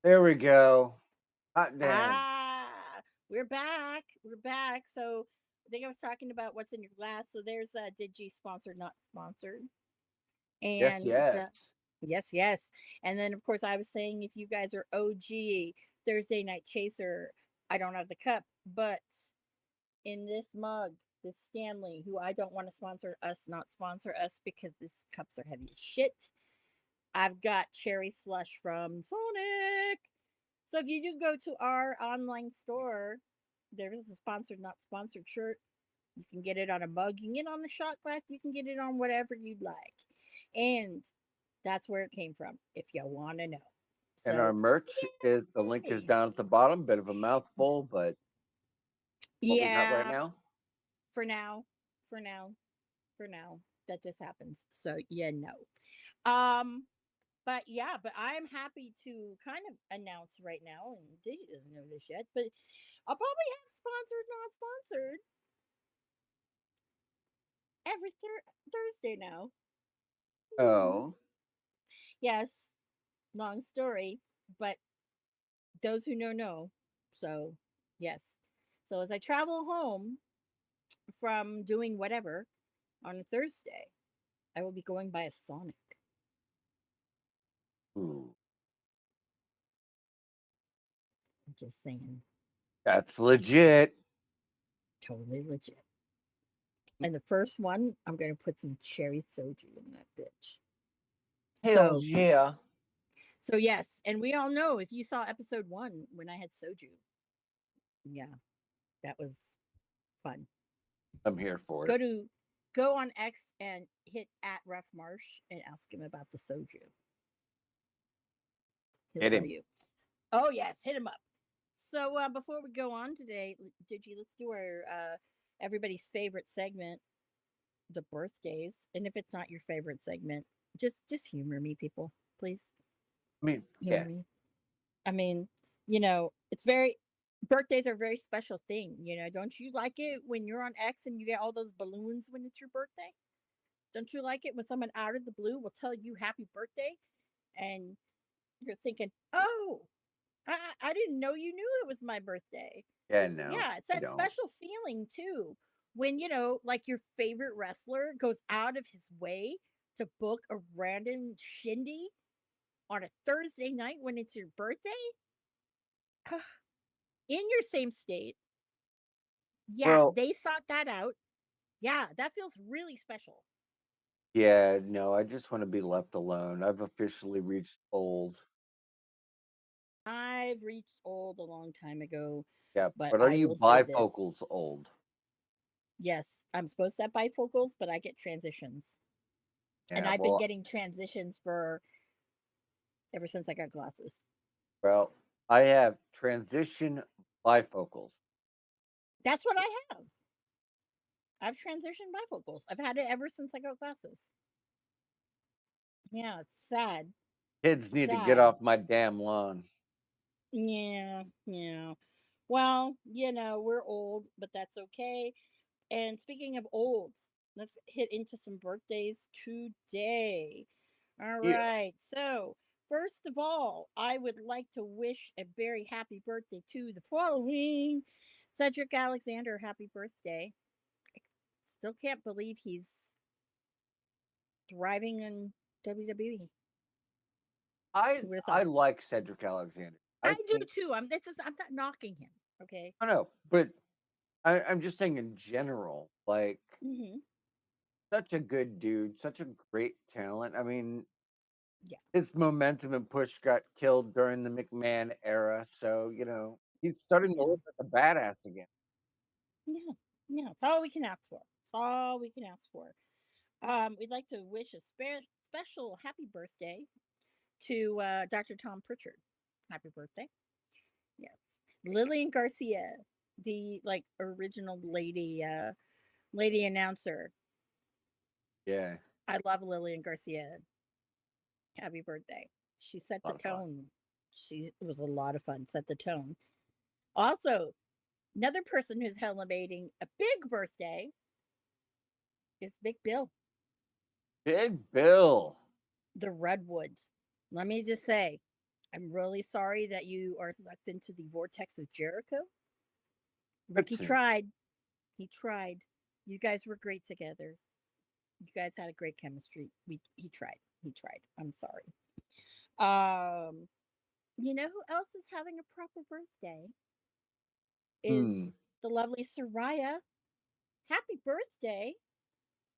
There we go. Hot damn. Ah, we're back. We're back. So I think I was talking about what's in your glass. So there's Digi sponsored, not sponsored. Yes, And yes. yes, yes. And then, of course, I was saying if you guys are OG Thursday Night Chaser, I don't have the cup, but in this mug, this Stanley, who I don't want to sponsor us, not sponsor us because these cups are heavy as shit. I've got cherry slush from Sonic. So if you do go to our online store, there is a sponsored, not sponsored shirt. You can get it on a mug, you can get it on a shot glass, you can get it on whatever you'd like. And that's where it came from, if you want to know. And our So, merch is the link is yay. down at the bottom. Bit of a mouthful, but what we got right Yeah, now. for now, for now, for now, that just happens. So, yeah, no. Um, but yeah, but I'm happy to kind of announce right now, and Digi doesn't know this yet, but I'll probably have sponsored, not sponsored every Thursday now. Oh, Yes, long story, but those who know. So, yes. So as I travel home from doing whatever on a Thursday, I will be going by a Sonic. ooh, I'm just saying, that's just saying, legit. totally legit. And the first one, I'm going to put some cherry soju in that bitch. Hell So, yeah. so yes, and we all know if you saw episode 1 when I had soju, yeah, that was fun. I'm here for Go it. to go on X and hit at Rough Marsh and ask him about the soju. He'll Hit tell him. you. Oh yes, hit him up. So before we go on today, Digi, let's do our everybody's favorite segment, the birthdays. And if it's not your favorite segment, just humor me, people, please I mean, humor yeah, me. I mean, it's very birthdays are a very special thing. Don't you like it when you're on X and you get all those balloons when it's your birthday? Don't you like it when someone out of the blue will tell you happy birthday and you're thinking, oh, I didn't know you knew it was my birthday. yeah. No, Yeah, it's I that don't. special feeling too when, like your favorite wrestler goes out of his way to book a random shindy on a Thursday night when it's your birthday in your same state. Yeah, Well, they sought that out. Yeah, that feels really special. yeah, no. I just want to be left alone. I've officially reached old. I've reached old a long time ago, Yeah, but but are I you will say this. bifocals old? Yes, I'm supposed to have bifocals, but I get transitions. And Yeah. I've been Well, getting transitions for ever since I got glasses. well, I have transition bifocals. That's what I have. I've transitioned bifocals. I've had it ever since I got glasses. Yeah, it's sad. Kids need to get Sad. off my damn lawn. Yeah, yeah. Well, we're old, but that's okay. And speaking of old, let's hit into some birthdays today. All Yeah. right. So, first of all, I would like to wish a very happy birthday to the following Cedric Alexander. Happy birthday. Still can't believe he's thriving in WWE. I Who would have I thought? like Cedric Alexander. I I do think too. I'm not knocking him. Okay. I know, but I'm just saying in general, like Hmm. such a good dude, such a great talent. I mean, Yeah. his momentum and push got killed during the McMahon era, so he's starting to Yeah. look like a badass again. Yeah. Yeah. It's all we can ask for. It's all we can ask for. We'd like to wish a special happy birthday to Dr. Tom Pritchard. Happy birthday. Yes. Lillian Garcia, the original lady announcer. Yeah, I love Lillian Garcia. Happy birthday. She set a the lot of fun. tone. She it was a lot of fun, set the tone. Also, another person who's celebrating a big birthday is Big Bill, Big Bill. the Redwood. Let me just say, I'm really sorry that you are sucked into the vortex of Jericho. Good Ricky soon. tried. He tried. You guys were great together. You guys had a great chemistry. He tried. He tried. I'm sorry. Um, you know who else is having a proper birthday? Is Hmm. the lovely Soraya. Happy birthday.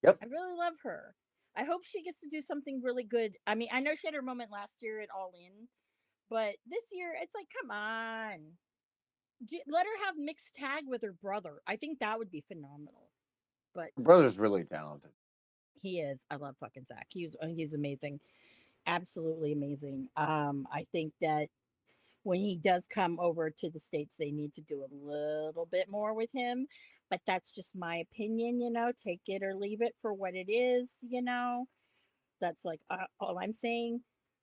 Yep. I really love her. I hope she gets to do something really good. I mean, I know she had her moment last year at All In, but this year it's like, come on. Let her have mixed tag with her brother. I think that would be phenomenal. But Your brother's really talented. he is. I love fucking Zach. He's amazing. Absolutely amazing. I think that when he does come over to the States, they need to do a little bit more with him. But that's just my opinion, take it or leave it for what it is. That's like all I'm saying.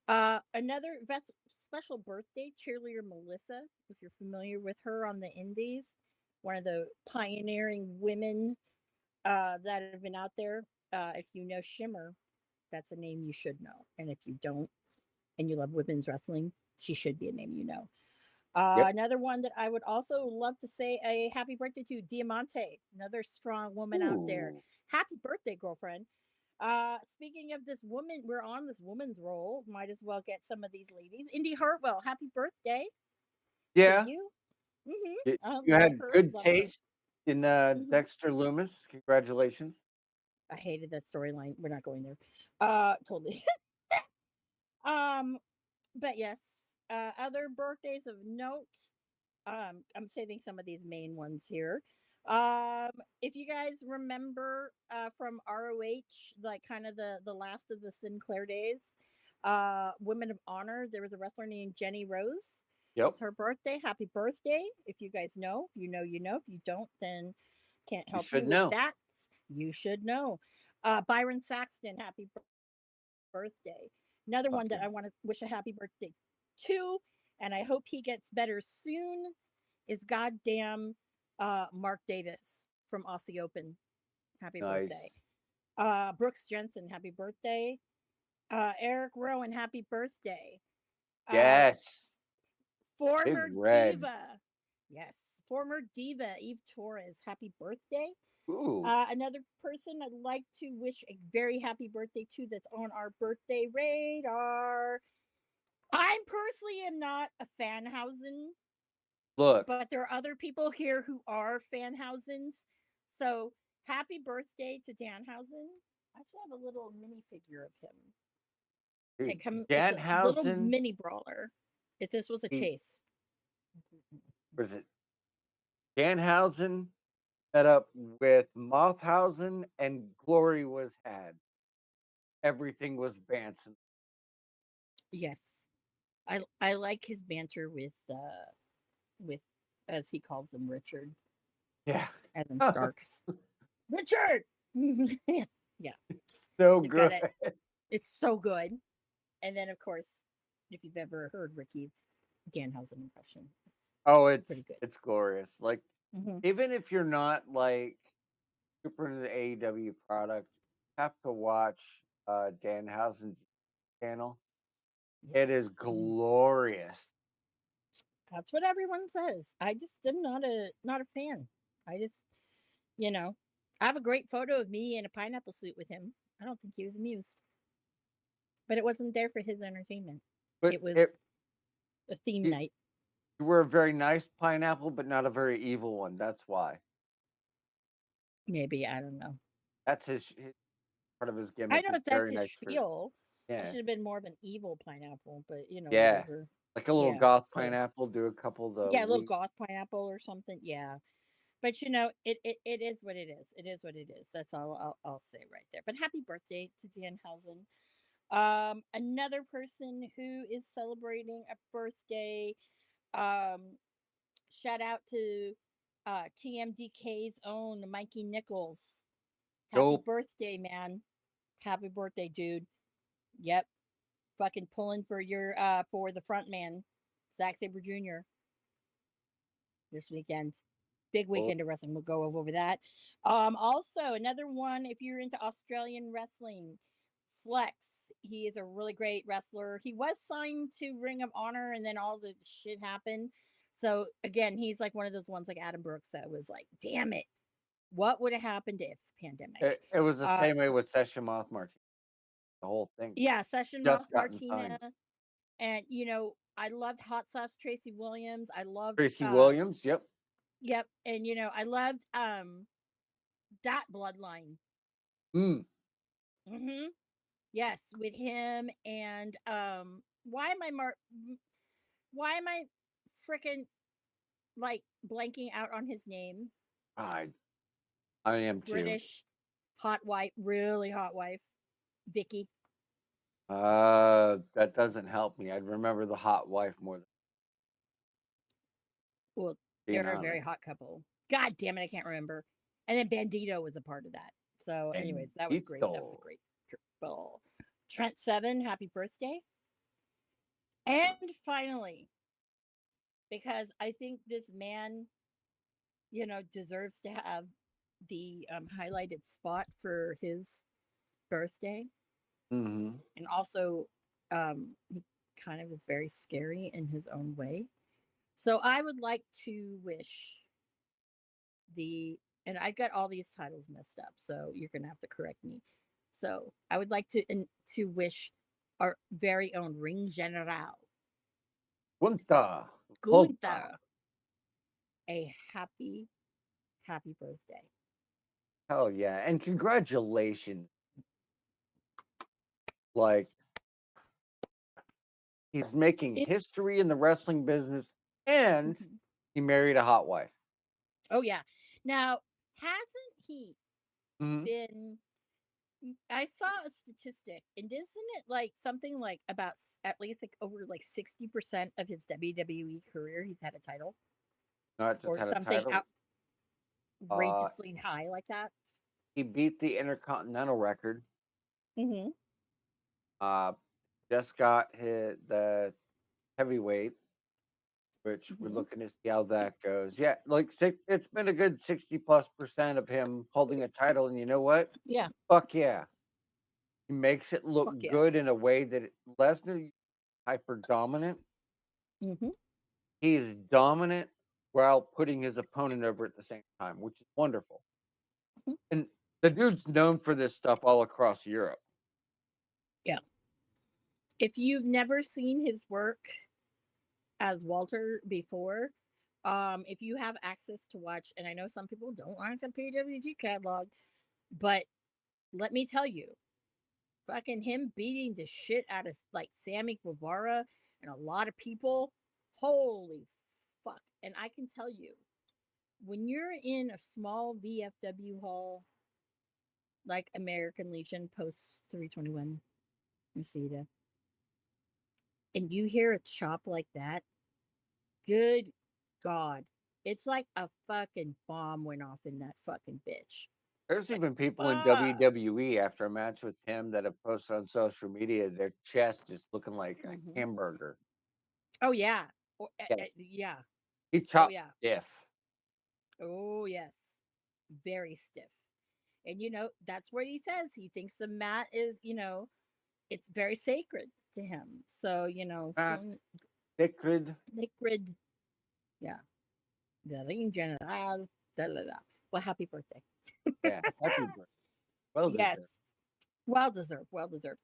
Another special birthday cheerleader, Melissa, if you're familiar with her on the Indies, one of the pioneering women that have been out there. If you know Shimmer, that's a name you should know. And if you don't, and you love women's wrestling, she should be a name you know. Yep. Another one that I would also love to say a happy birthday to Diamante, another strong woman out there. Ooh. Happy birthday, girlfriend. Speaking of this woman, we're on this woman's roll. Might as well get some of these ladies. Indy Hartwell, happy birthday to Yeah. you. y- I You love had her. good Love her. taste in hmm Dexter Loomis. Congratulations. I hated that storyline. We're not going there. Totally. um, but yes, other birthdays of note. I'm saving some of these main ones here. If you guys remember from ROH, like kind of the last of the Sinclair days, Women of Honor, there was a wrestler named Jenny Rose. Yep. It's her birthday. Happy birthday! If you guys know, you know, you know. If you don't, then can't You help you should with know. that. You should know. Byron Saxton, happy birthday. Another one that I Fucking want to wish a happy birthday to, and I hope he gets better soon, is goddamn Mark Davis from Aussie Open. Happy nice. birthday. Brooks Jensen, happy birthday. Eric Rowan, happy birthday. Uh, Yes. Big former Red. diva, yes, former diva Eve Torres, happy birthday. Ooh. Another person I'd like to wish a very happy birthday to that's on our birthday radar. I personally am not a Fanhausen, Look. but there are other people here who are Fanhausens. So happy birthday to Danhausen. I actually have a little minifigure of him. Dude, It's a little Danhausen. mini brawler. If this was a He, chase. was it Danhausen met up with Mauthausen and Glory was had. Everything was Banson. Yes. I like his banter with as he calls them Richard, Yeah. as in Starks. Richard. Yeah, So they've good. got it. It's so good. And then of course, if you've ever heard Ricky's Danhausen impression, it's Oh, pretty good. it's glorious. Like hmm even if you're not like super into the AEW product, you have to watch Danhausen's channel. It is Yes, glorious. that's what everyone says. I just am not a fan. I just you know, I have a great photo of me in a pineapple suit with him. I don't think he was amused, but it wasn't there for his entertainment. But It was it a theme you, night. you were a very nice pineapple, but not a very evil one. That's why. Maybe I don't know. That's his part of his I gimmick know is that's very his nice spirit. spiel. I Yeah. should have been more of an evil pineapple, but Yeah. whatever. Like a little Yeah. goth So pineapple, do a couple of the yeah, a little leaves. goth pineapple or something. Yeah. But it is what it is. It is what it is. That's all I'll say right there. But happy birthday to Danhausen. Another person who is celebrating a birthday. Um, Shout out to TMDK's own Mikey Nichols. Happy Dope. birthday, man. Happy birthday, dude. Yep. Fucking pulling for your for the front man, Zack Sabre Jr. this weekend. Big Well, weekend of wrestling. We'll go over that. Also, another one if you're into Australian wrestling. Slex. He is a really great wrestler. He was signed to Ring of Honor, and then all the shit happened. So again, he's like one of those ones like Adam Brooks that was like, damn it, what would have happened if pandemic? It was the same way S- with Session Moth Martinez. The whole thing yeah, Session just Moth gotten signed. Martina, and I loved Hot Sauce Tracy Williams. I loved Tracy Williams, yep. yep, and I loved that bloodline. Mm. Mm-hmm. Yes, with him and why am I why am I freaking like blanking out on his name? I I am too. British hot wife, really hot wife, Vicky. That doesn't help me. I'd remember the hot wife more than Well, being they're a very honest. hot couple. God damn it, I can't remember. And then Bandito was a part of that. So, And anyways, that was great. That was a Ito. great triple. Trent Seven, happy birthday. And finally, because I think this man, deserves to have the highlighted spot for his birthday. Mm-hmm. And also, he kind of is very scary in his own way. So I would like to wish and I got all these titles messed up, so you're gonna have to correct me. So I would like to wish our very own Ring General Gunta. Holta. Gunther a happy birthday. Hell yeah. And congratulations. Like, he's making If history in the wrestling business and mhm. he married a hot wife. Oh yeah, now hasn't he Mm-hmm. been? I saw a statistic, and isn't it like something like about at least like over like 60% of his WWE career he's had a title Not just or had a something title. Uh outrageously high like that? he beat the Intercontinental record. Mm-hmm. Uh just got the heavyweight, which we're Mm-hmm. looking to see how that goes. Yeah, like it's been a good 60+% of him holding a title, and you know what? Yeah. Fuck yeah. He makes it look Fuck yeah. good in a way that Lesnar hyper dominant. Mm-hmm. He's dominant while putting his opponent over at the same time, which is wonderful. Mm-hmm. And the dude's known for this stuff all across Europe. Yeah. If you've never seen his work as Walter before, if you have access to watch, and I know some people don't like the PWG catalog, but let me tell you, fucking him beating the shit out of like Sammy Guevara and a lot of people. Holy fuck. And I can tell you, when you're in a small VFW hall like American Legion post 321 Reseda, and you hear a chop like that, good God. It's like a fucking bomb went off in that fucking bitch. There's It's like, even people in fuck. WWE after a match with him that have posted on social media, their chest is looking like a Mm-hmm. hamburger. Oh, yeah. Yeah, Yeah. he Oh, chopped yeah. stiff. Oh, yes. Very stiff. And, that's what he says. He thinks the mat is, it's very sacred to him. So, Not sacred. liquid. Yeah. The ring general. Da, da, da. Well, happy birthday. Yeah, happy birthday. Well Yes. deserved. Well deserved. Well deserved.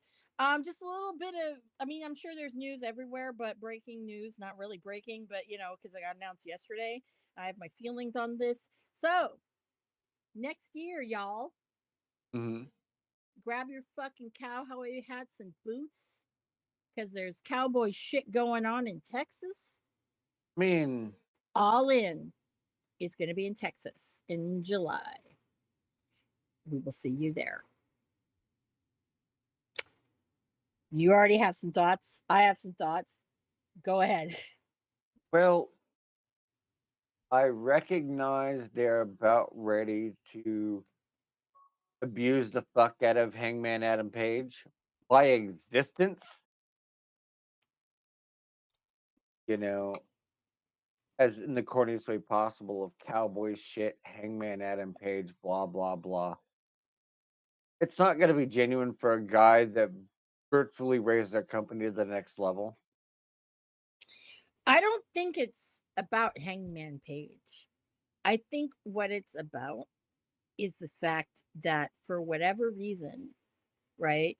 Just a little bit of, I mean, I'm sure there's news everywhere, but breaking news, not really breaking, but because I got announced yesterday, I have my feelings on this. So, next year, y'all, Hmm. grab your fucking cowboy hats and boots because there's cowboy shit going on in Texas. I mean, All in is going to be in Texas in July. We will see you there. You already have some thoughts. I have some thoughts. Go ahead. well, I recognize they're about ready to abuse the fuck out of Hangman Adam Page by existence, you know, as in the corniest way possible of cowboy shit, Hangman Adam Page, blah, blah, blah. it's not going to be genuine for a guy that virtually raised their company to the next level. I don't think it's about Hangman Page. I think what it's about is the fact that for whatever reason, right?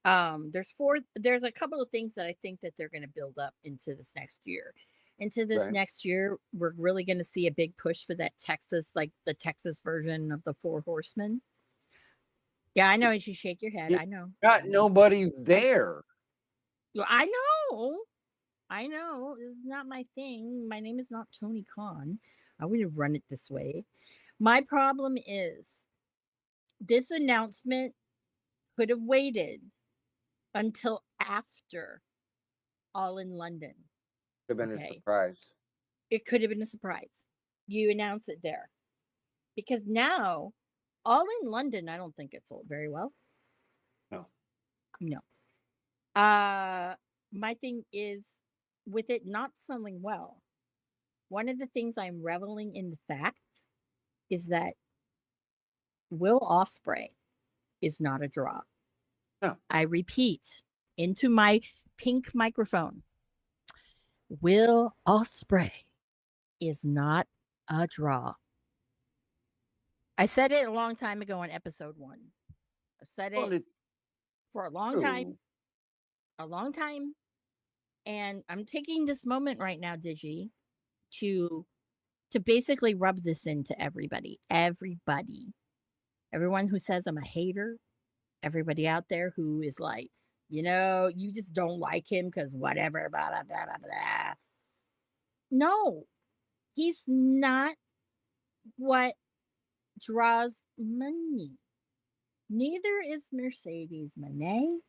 There's a couple of things that I think that they're going to build up into this next year. Into this Right. next year, we're really going to see a big push for that Texas, like the Texas version of the Four Horsemen. Yeah, I know as you shake your head. You I know. got nobody I there. well, I know. I know. This is not my thing. My name is not Tony Khan. I wouldn't run it this way. My problem is this announcement could have waited until after All in London. Could have been a Okay. surprise. It could have been a surprise. You announce it there. Because now, All in London, I don't think it sold very well. No. No. Uh my thing is with it not selling well, one of the things I'm reveling in the fact is that Will Osprey is not a draw. No. I repeat into my pink microphone. Will Osprey is not a draw. I said it a long time ago on episode 1. I've said Well, it it's for true. a long time, and I'm taking this moment right now, Digi, to basically rub this into everybody. Everyone who says I'm a hater, everybody out there who is like, you just don't like him because whatever, blah, blah, blah, blah, blah. No, he's not what draws money. Neither is Mercedes Monet.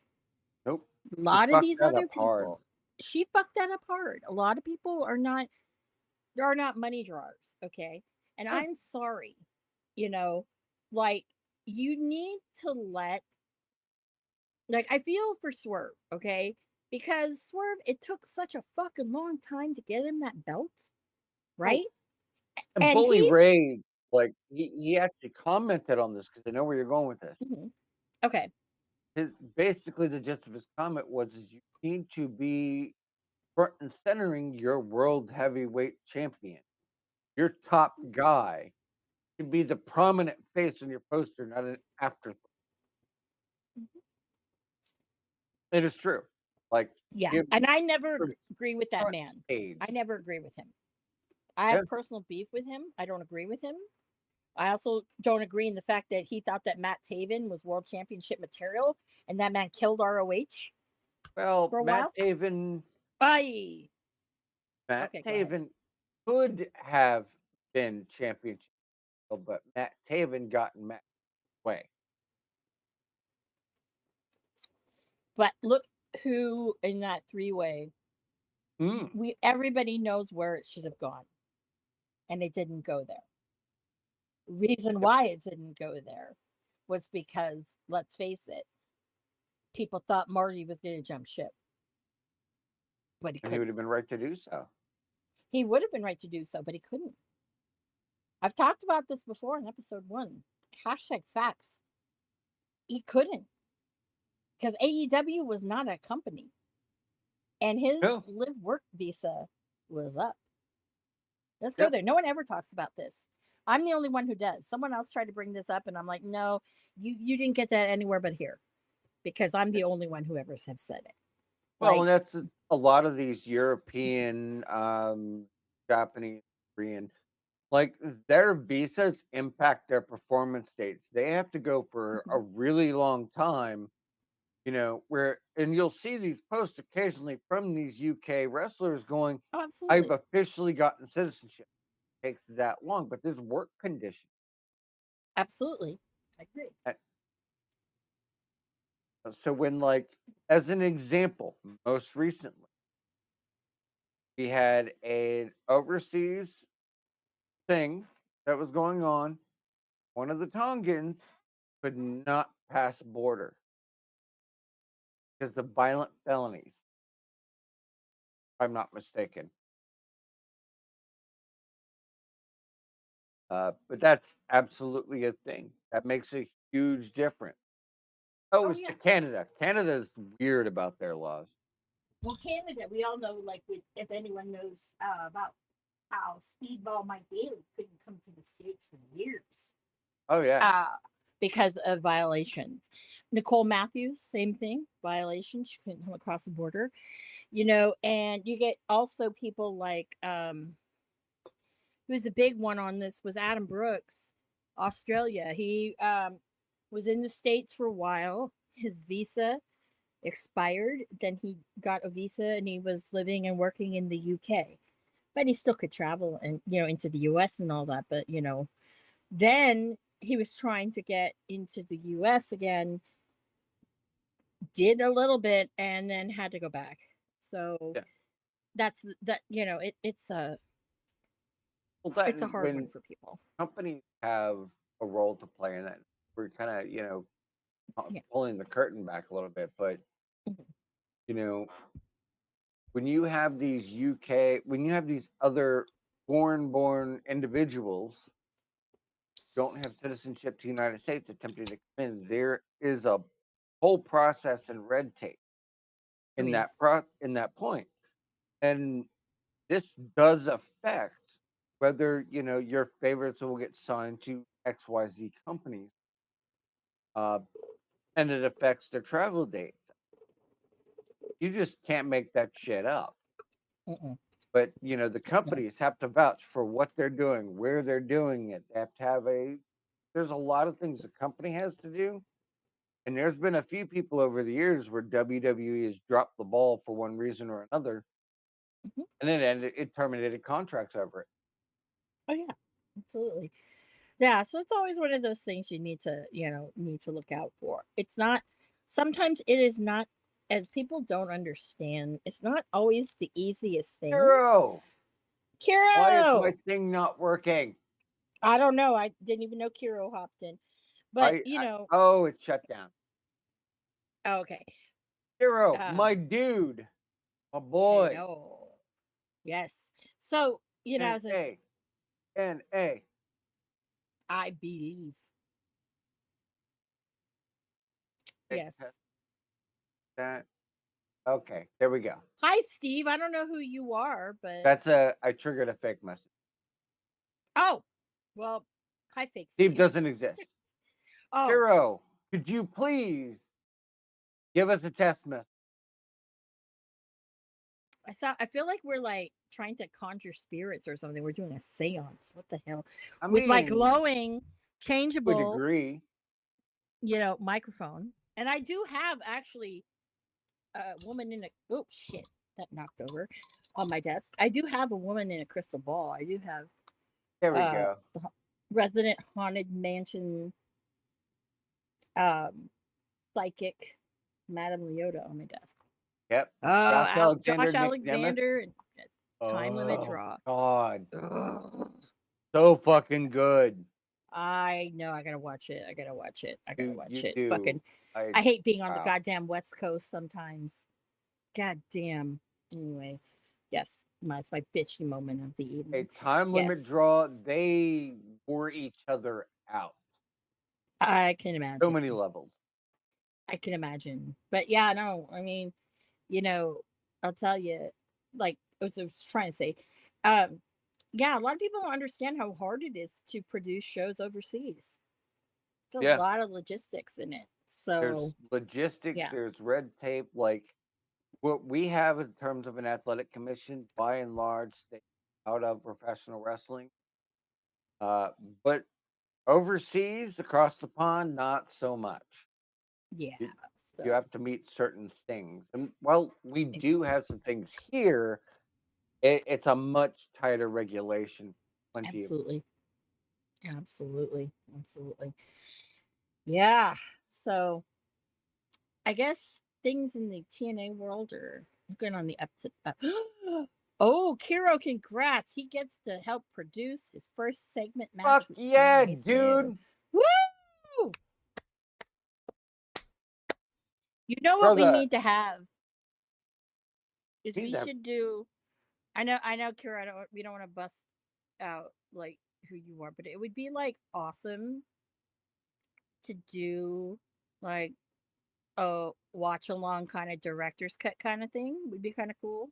Nope. A He lot of fucked these that other up hard. people. She fucked that up hard. A lot of people are not money drawers, okay? And Yeah. I'm sorry. You know, like you need to let like I feel for Swerve, okay? Because Swerve, it took such a fucking long time to get him that belt, Well, right? and And Bully he's Ray, like he actually commented on this because I know where you're going with this. Mhm. Okay. Basically the gist of his comment was is you need to be front and centering your world heavyweight champion. Your top guy should be the prominent face on your poster, not an afterthought. Mhm. It is true. Like Yeah, give and I never the agree with that front man. page. I never agree with him. I Yeah. have personal beef with him. I don't agree with him. I also don't agree in the fact that he thought that Matt Taven was world championship material and that man killed ROH Well, for a while. Bye. Matt Okay, go ahead. Taven could have been championship, but Matt Taven got in Matt's way. But look who in that three-way, Mm. we everybody knows where it should have gone, and it didn't go there. Reason Yep. why it didn't go there was because, let's face it, people thought Marty was going to jump ship, but he And he would couldn't. have been right to do so. He would have been right to do so, but he couldn't. I've talked about this before in episode 1. Hashtag facts. He couldn't because AEW was not a company, and his No. live work visa was up. Let's go Yep. there. No one ever talks about this. I'm the only one who does. Someone else tried to bring this up, and I'm like, no, you didn't get that anywhere but here, because I'm the only one who ever have said it. Well, Like, and that's a lot of these European, Japanese, Korean, like their visas impact their performance dates. They have to go for a mhm, really long time, where, and you'll see these posts occasionally from these UK wrestlers going, oh, I've absolutely, officially gotten citizenship. It takes that long, but there's work conditions. absolutely, I agree. So when, like, as an example, most recently, we had an overseas thing that was going on. One of the Tongans could not pass border because of violent felonies, if I'm not mistaken. But that's absolutely a thing. That makes a huge difference. Oh, Oh it's yeah. to Canada. Canada's weird about their laws. Well, Canada, we all know, like, if anyone knows about how Speedball Mike Daly couldn't come to the States for years Oh yeah. uh, because of violations. Nicole Matthews, same thing, violations. She couldn't come across the border, and you get also people like, who's a big one on this was Adam Brooks, Australia. He was in the States for a while. His visa expired. Then he got a visa and he was living and working in the UK. But he still could travel and into the US and all that. But then he was trying to get into the US again, did a little bit, and then had to go back. So Yeah. that's that. It's Well, that it's a hard one when for people. companies have a role to play in that, we're kind of Yeah. pulling the curtain back a little bit, but Mhm. you know when you have when you have these other foreign-born individuals don't have citizenship to the United States attempting to come in, there is a whole process and red tape Oh in yes. in that point. And this does affect whether, your favorites will get signed to XYZ companies. Uh, and it affects their travel dates. You just can't make that shit up. Mm-mm. But, the No. companies have to vouch for what they're doing, where they're doing it. They have to have there's a lot of things the company has to do. And there's been a few people over the years where WWE has dropped the ball for one reason or another, Mhm. and it terminated contracts over it. Oh yeah, absolutely. Yeah, so it's always one of those things you need to look out for. It's not sometimes it is not, as people don't understand, it's not always the easiest thing. Hero, why is my Kiro! thing not working? I don't know. I didn't even know Kiro hopped in. But Oh, it's shut down. okay. Hero, my Um, dude, my I boy. know. Yes. So, N as A N A. I believe. Yes. That okay. There we go. Hi, Steve. I don't know who you are, but I triggered a fake message. oh, well, hi, fake Steve Steve. doesn't exist. Oh, Hero, could you please give us a test message? I feel like we're like trying to conjure spirits or something. We're doing a séance. What the hell? I With my mean, glowing, to a changeable, degree. microphone. And I do have actually a woman in a oh shit, that knocked over on my desk. I do have a woman in a crystal ball. I do have There we go. the resident haunted mansion um psychic Madame Leota on my desk. Yep. Oh, Josh Alexander, Josh Nick Nemeth. Alexander and time limit Oh draw. God, Ugh. so fucking good. I know. I gotta watch it. I gotta watch it. I gotta You watch it. do. Fucking, I hate being on the Wow. goddamn West Coast sometimes. God damn. Anyway, yes, it's my bitchy moment of the A evening. time limit draw. Yes, They wore each other out. I can So imagine. many levels. I can imagine. But yeah, no, I mean, you know, I'll tell you, like I was trying to say, um, yeah, a lot of people don't understand how hard it is to produce shows overseas. There's a Yeah. lot of logistics in it. There's So logistics. yeah, There's red tape. Like what we have in terms of an athletic commission, by and large, stay out of professional wrestling. Uh, but overseas, across the pond, not so much. yeah. You, you So have to meet certain things. And while we do exactly. have some things here, it's a much tighter regulation. Plenty of Absolutely. Absolutely. Absolutely. Yeah. So I guess things in the TNA world are going on the up to oh, Kiro, congrats. He gets to help produce his first segment match fuck with yeah, TNA soon. dude, Woo! You know what we brother. need to have is Need we that. should do I know, Kira, we don't want to bust out like who you are, but it would be like awesome to do like a watch along kind of director's cut kind of thing would be kind of cool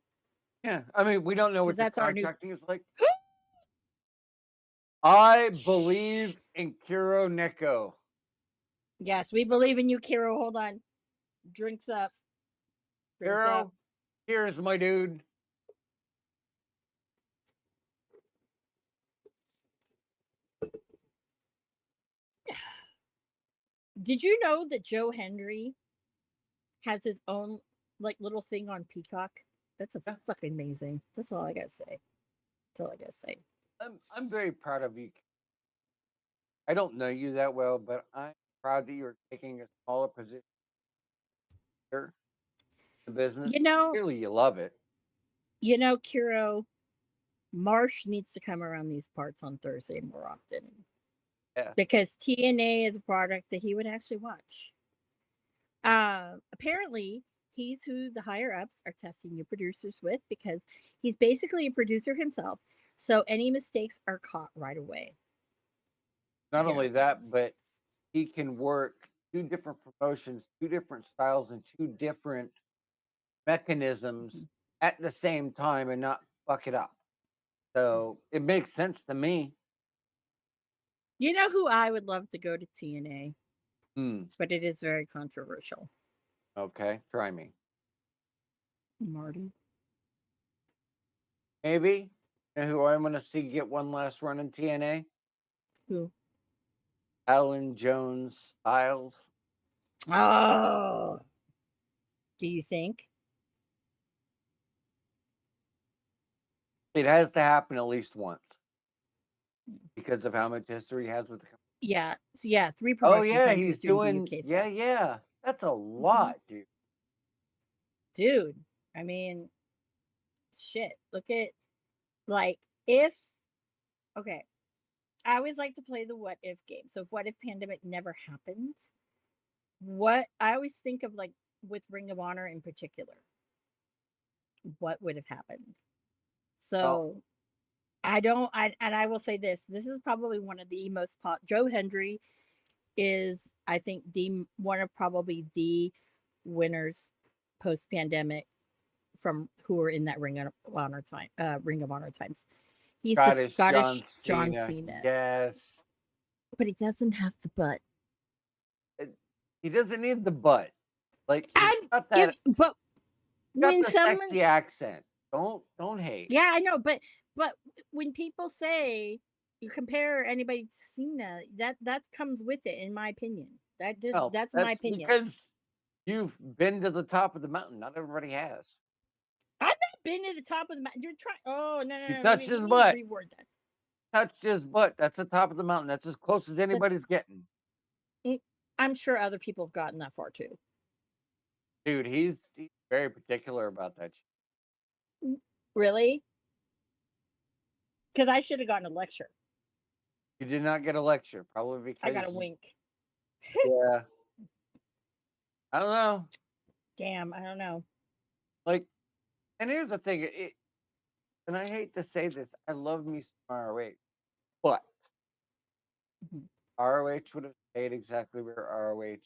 Yeah, I mean, we don't know because what the that's our new. contracting is like. I believe in Kiro Neko. Yes, we believe in you, Kiro. Hold on. Drinks up. Drinks up. Kiro, here's my dude. Did you know that Joe Hendry has his own like little thing on Peacock? That's a Yeah. fucking amazing. That's all I gotta say. That's all I gotta say. I'm very proud of you. I don't know you that well, but I'm proud that you're taking a smaller position here in the business. You know, Clearly, you love it. Kiro, Marsh needs to come around these parts on Thursday more often. Yeah. Because TNA is a product that he would actually watch. Apparently, he's who the higher ups are testing new producers with because he's basically a producer himself. So any mistakes are caught right away. Not only that, Apparently. but he can work two different promotions, two different styles, and two different mechanisms Mhm. at the same time and not fuck it up. So it makes sense to me. You know who I would love to go to TNA, Hmm. but it is very controversial. Okay, try me. Marty. Maybe. You know who I'm going to see get one last run in TNA? Who? Alan Jones Styles. Oh, do you think? It has to happen at least once because of how much history he has with the company. Yeah. So yeah, 3 Oh promotions. yeah, I'm he's just doing the doing UK yeah, stuff. yeah. That's a Mhm. lot, dude. Dude, I mean, shit. Look at like if okay. I always like to play the what if game. So if what if pandemic never happened, what I always think of like with Ring of Honor in particular, what would have happened? Well, So I will say this is probably one of the most Joe Hendry is I think the one of probably the winners post pandemic from who were in that Ring of Honor times. He's the Scottish Scottish John John Cena. Cena, Yes. but he doesn't have the butt. It- he doesn't need the butt. Like he's And got if that but got when the someone sexy accent. Don't hate. yeah, I know, but when people say you compare anybody to Cena, that comes with it, in my opinion. Well, That's my that's opinion. because you've been to the top of the mountain. Not everybody has. I've not been to the top of the mountain. You're trying. Oh no no You no. touched Let his me butt. reword that. Touched his butt. That's the top of the mountain. That's as close as But anybody's getting. I'm sure other people have gotten that far too. Dude, he's very particular about that. Really? Because I should have gotten a lecture. You did not get a lecture, probably I because got a wink. yeah. I don't know. Damn, I don't know. Like, and here's the thing. And I hate to say this, I love me some ROH, but Mhm. ROH would have stayed exactly where ROH.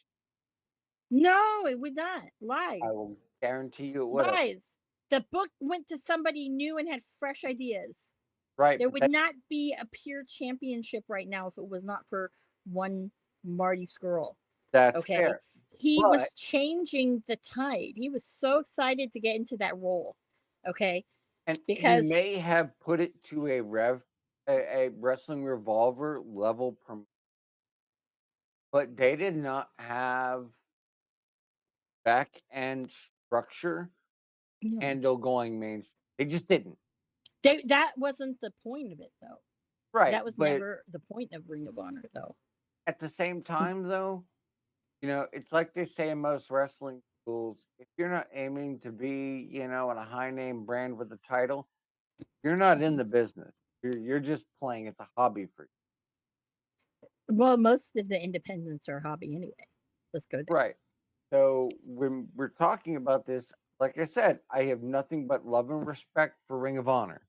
No, it would not. I Lies. will guarantee you it would have. Lies. The book went to somebody new and had fresh ideas. Right, There but would not be a pure championship right now if it was not for one Marty Skrull. that's Okay. fair. He But was changing the tide. He was so excited to get into that role. Okay. and he Because may have put it to a wrestling revolver level but they did not have back end structure yeah, handle going mainstream. They just didn't. that wasn't the point of it though. Right. That was But never the point of Ring of Honor though. at the same time though, it's like they say in most wrestling schools, if you're not aiming to be, in a high name brand with a title, you're not in Mhm. the business. You're just playing. It's a hobby for you. Well, most of the independents are a hobby anyway. Let's go there. Right. So when we're talking about this, like I said, I have nothing but love and respect for Ring of Honor.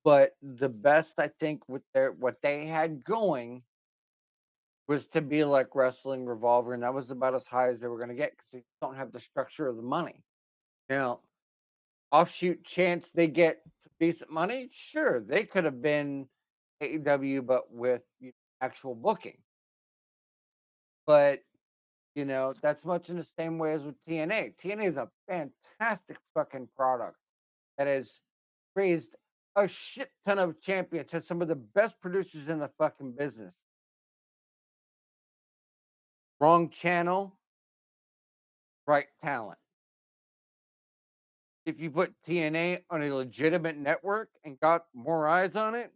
But the best I think with what they had going was to be like Wrestling Revolver, and that was about as high as they were going to get because they don't have the structure of the money. Now, offshoot chance they get decent money, sure, they could have been AEW, but with actual booking. But that's much in the same way as with TNA. TNA is a fantastic fucking product that has raised a shit ton of champions, has some of the best producers in the fucking business. Wrong channel, right talent. If you put TNA on a legitimate network and got more eyes on it,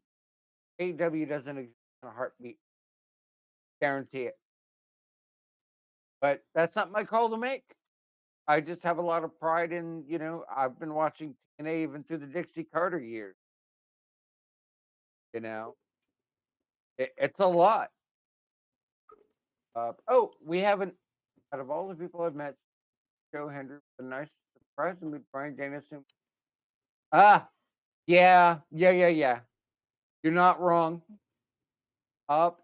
AEW doesn't exist in a heartbeat. Guarantee it. But that's not my call to make. I just have a lot of pride in, I've been watching TNA even through the Dixie Carter years. It's a lot. We haven't, out of all the people I've met, Joe Hendry was a nice surprise to meet Brian Danielson. Yeah. You're not wrong.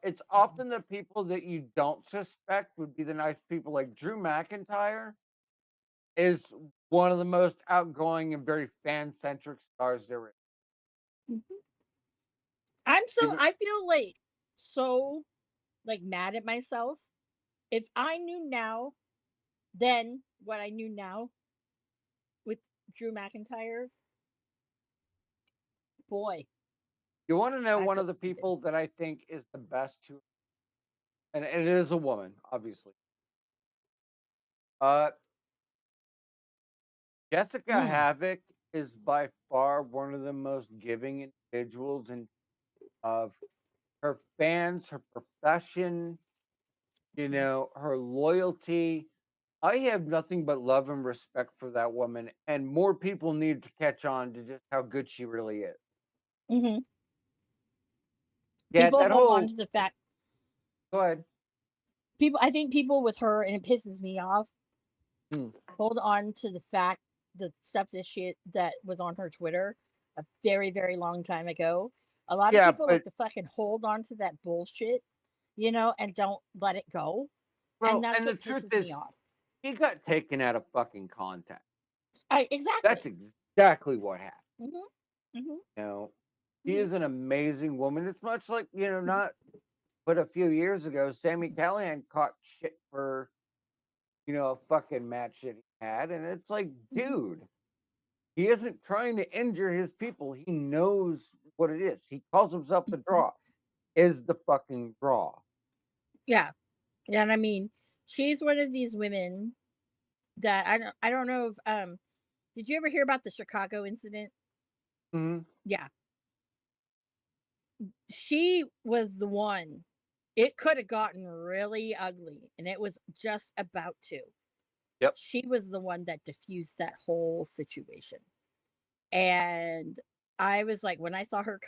It's often the people that you don't suspect would be the nice people, like Drew McIntyre is one of the most outgoing and very fan-centric stars there is. Mhm. I feel like so like mad at myself. If I knew now then what I knew now with Drew McIntyre, boy, You want to know I one feel of the defeated. people that I think is the best to, and it is a woman, obviously. Jessica Havoc is by far one of the most giving individuals and of her fans, her profession, her loyalty. I have nothing but love and respect for that woman, and more people need to catch on to just how good she really is. Mhm. Yeah, People that hold on whole. to the fact. Go ahead. I think people with her, and it pisses me off, hold on to the fact the stuff that was on her Twitter a very, very long time ago. A lot of Yeah, people but like to fucking hold on to that bullshit, and don't let it go. And well, that's and the what truth pisses is, me off. he got taken out of fucking contact. That's Exactly. exactly what happened. Hmm. Hmm. She Hmm. is an amazing woman. It's much like not but a few years ago, Sammy Callahan caught shit for a fucking match that he had, and it's like, Hmm. dude, he isn't trying to injure his people. He knows what it is. He calls himself the Hmm. Draw. Is the fucking Draw? Yeah. And I mean, she's one of these women that I don't know if did you ever hear about the Chicago incident? Hmm. Yeah. She was the one. It could have gotten really ugly, and it was just about to. Yep. She was the one that diffused that whole situation. And I was like, when I saw her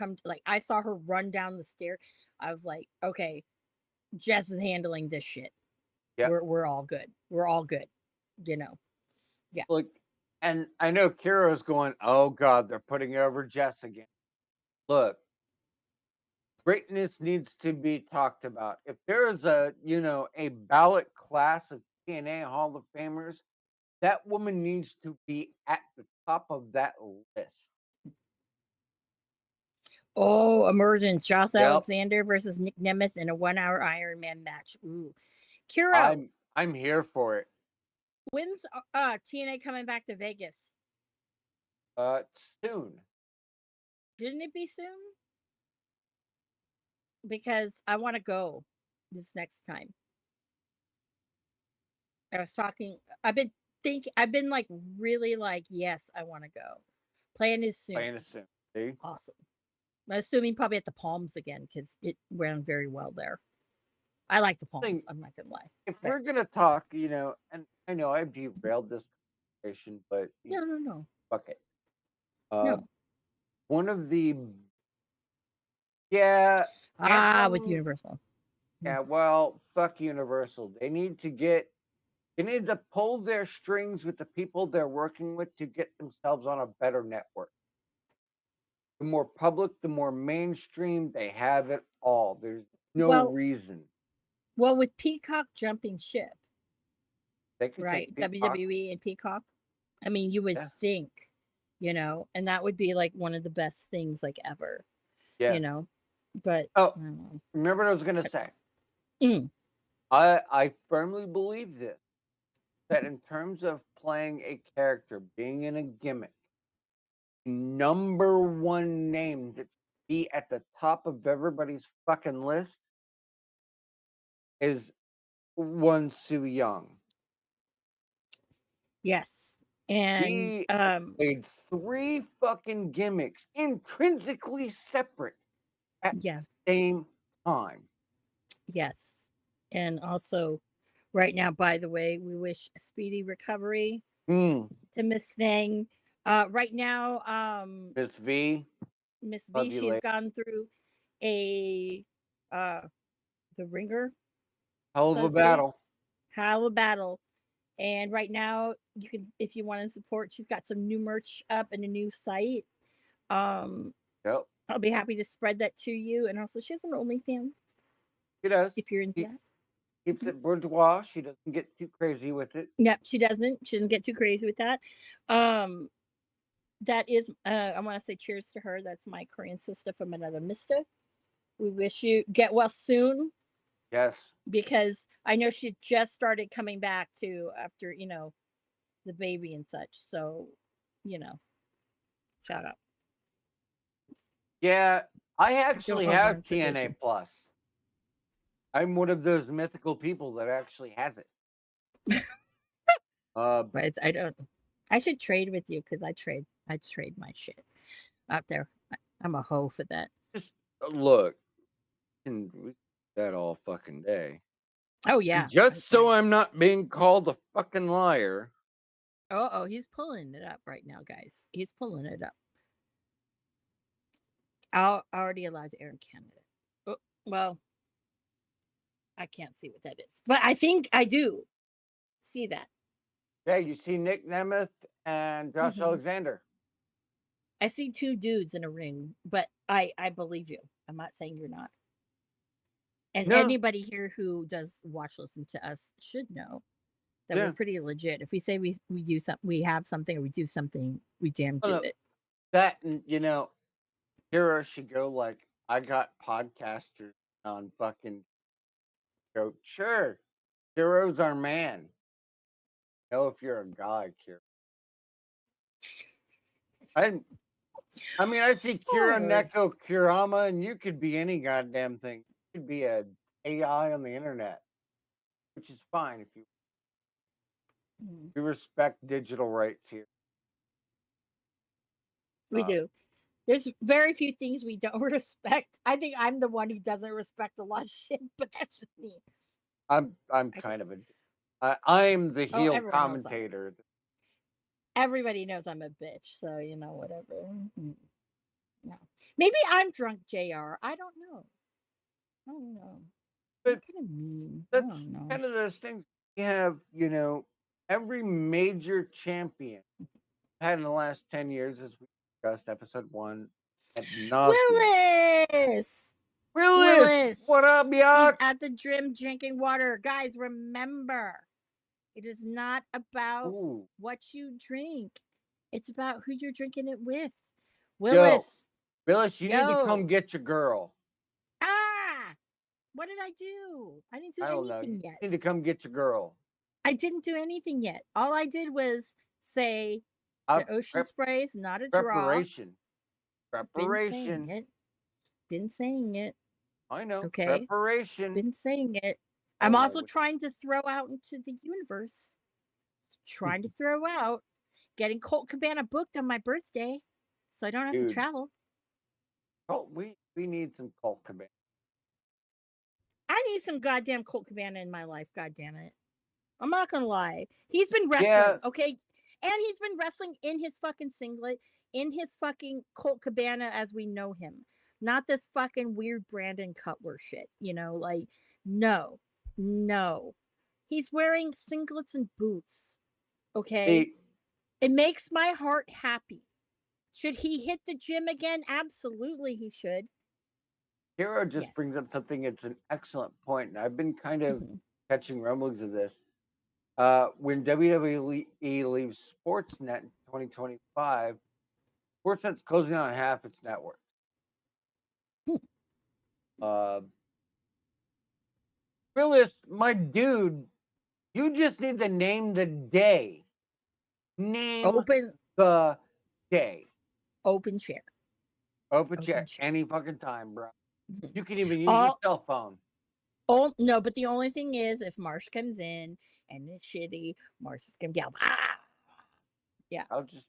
I saw her run down the stair, I was like, okay, Jess is handling this shit. Yep. We're all good. We're all good. You know. Yeah. Look, and I know Kiro's going, oh God, they're putting over Jess again. Look, greatness needs to be talked about. If there is a ballot class of TNA Hall of Famers, that woman needs to be at the top of that list. Oh, emergence. Josh Yep. Alexander versus Nick Nemeth in a 1 hour Iron Man match. Ooh. Kiro, I'm here for it. when's TNA coming back to Vegas? Soon. Shouldn't it be soon? Because I want to go this next time. I was talking. I've been like really like yes, I want to go. Plan is soon. Playing it soon. See? Awesome. I'm assuming probably at the Palms again because it ran very well there. I like the Palms. I'm not gonna lie. If But we're gonna talk, and I know I've derailed this conversation, but no. fuck it. No. One of the With Anthem. Universal. Yeah, well, fuck Universal. They need to pull their strings with the people they're working with to get themselves on a better network. The more public, the more mainstream, they have it all. There's no Well, reason. Well, with Peacock jumping ship, They could right? take Peacock. WWE and Peacock. I mean, you would Yeah. think, and that would be like one of the best things like ever, Yeah. But Oh, I don't know. remember what I was gonna say. Mm, I firmly believe this, that in terms of playing a character, being in a gimmick, number one name that be at the top of everybody's fucking list is one Su Young. yes, and He played 3 fucking gimmicks intrinsically separate at yeah, the same time. yes, and also, right now, by the way, we wish a speedy recovery Mm, to Miss Thing. Right now, Miss V, Miss V, love you, she's lady. gone through a the ringer, Hell of so to a speak, battle. how a battle. And right now, you can, if you want to support, she's got some new merch up and a new site. Um, Yep, I'll be happy to spread that to you. And also, she has an OnlyFans she does. if you're into She that. keeps it bourgeois. She doesn't get too crazy with it. Yep, she doesn't. She doesn't get too crazy with that. Um, that is, I want to say cheers to her. That's my Korean sister from another mister. We wish you get well soon, Yes. because I know she just started coming back to after, the baby and such. So, you know, shout out. Yeah, I Don't actually have overemphasize TNA you. Plus. I'm one of those mythical people that actually has it. But I don't. I should trade with you because I trade my shit out there. I'm a hoe for that. Just look, and we do that all fucking day. Oh And yeah. just so I'm not being called a fucking liar. Oh, he's pulling it up right now, guys. He's pulling it up. Already allowed to air in Canada. Oh, well, I can't see what that is, but I think I do see that. Yeah, you see Nick Nemeth and Josh Hmm. Alexander. I see two dudes in a ring, but I believe you. I'm not saying you're not. And No, anybody here who does watch listen to us should know that we're yeah. pretty legit. If we say we do something, we have something, or we do something, we damn Oh, do no. it. That, and Hero should go like, I got podcasters on fucking go. Sure, Hero's our man. Know if you're a guy, Kira. I I mean, I see Oh Kira Lord. Neko Kurama, and you could be any goddamn thing. You could be a AI on the internet, which is fine if you Mm, we respect digital rights here. we do. There's very few things we don't respect. I think I'm the one who doesn't respect a lot of shit, but that's just me. I'm I just, kind of I'm the oh, heel everyone knows commentator. everybody knows I'm a bitch, so whatever. No, maybe I'm drunk, Jr. I don't know. I don't know. I'm But kind of mean. I that's don't know. kind of those things we have, every major champion had in the last 10 years, as we discussed episode 1 ad nauseum. Willis. Willis, what up, Willis. He's Yacht? at the gym drinking water. Guys, remember, it is not about Ooh, what you drink. It's about who you're drinking it with. yo, Willis. Willis, you need to come Yo. get your girl. Ah. What did I do? I didn't do I don't know. You anything yet. need to come get your girl. I didn't do anything yet. All I did was say Uh, the ocean prep, spray is not a draw. preparation. Been saying Preparation. it. Been saying it. I know. Okay. Preparation. Been saying it. I I'm don't know also what. trying to throw out into the universe. Trying to throw out getting Colt Cabana booked on my birthday so I don't have to Dude. travel. Oh, we need some Colt Cabana. I need some goddamn Colt Cabana in my life, god damn it. I'm not gonna lie. He's been wrestling, Yeah. okay? And he's been wrestling in his fucking singlet, in his fucking Colt Cabana as we know him. Not this fucking weird Brandon Cutler shit, no. No. He's wearing singlets and boots, okay? It makes my heart happy. Should he hit the gym again? Absolutely he should. Hero just Yes. brings up something. It's an excellent point, and I've been kind of Mhm. catching rumblings of this. When WWE leaves Sportsnet in 2025, Sportsnet's closing on half its network. Hmm. Uh, Phyllis, my dude, you just need to name the day. Name Open the day. open share. Open Open check share. any fucking time, bro. Mhm. You can even use your All cell phone. oh no, but the only thing is if Marsh comes in and it's shitty, Marsh is gonna yell, ah. Yeah. I'll just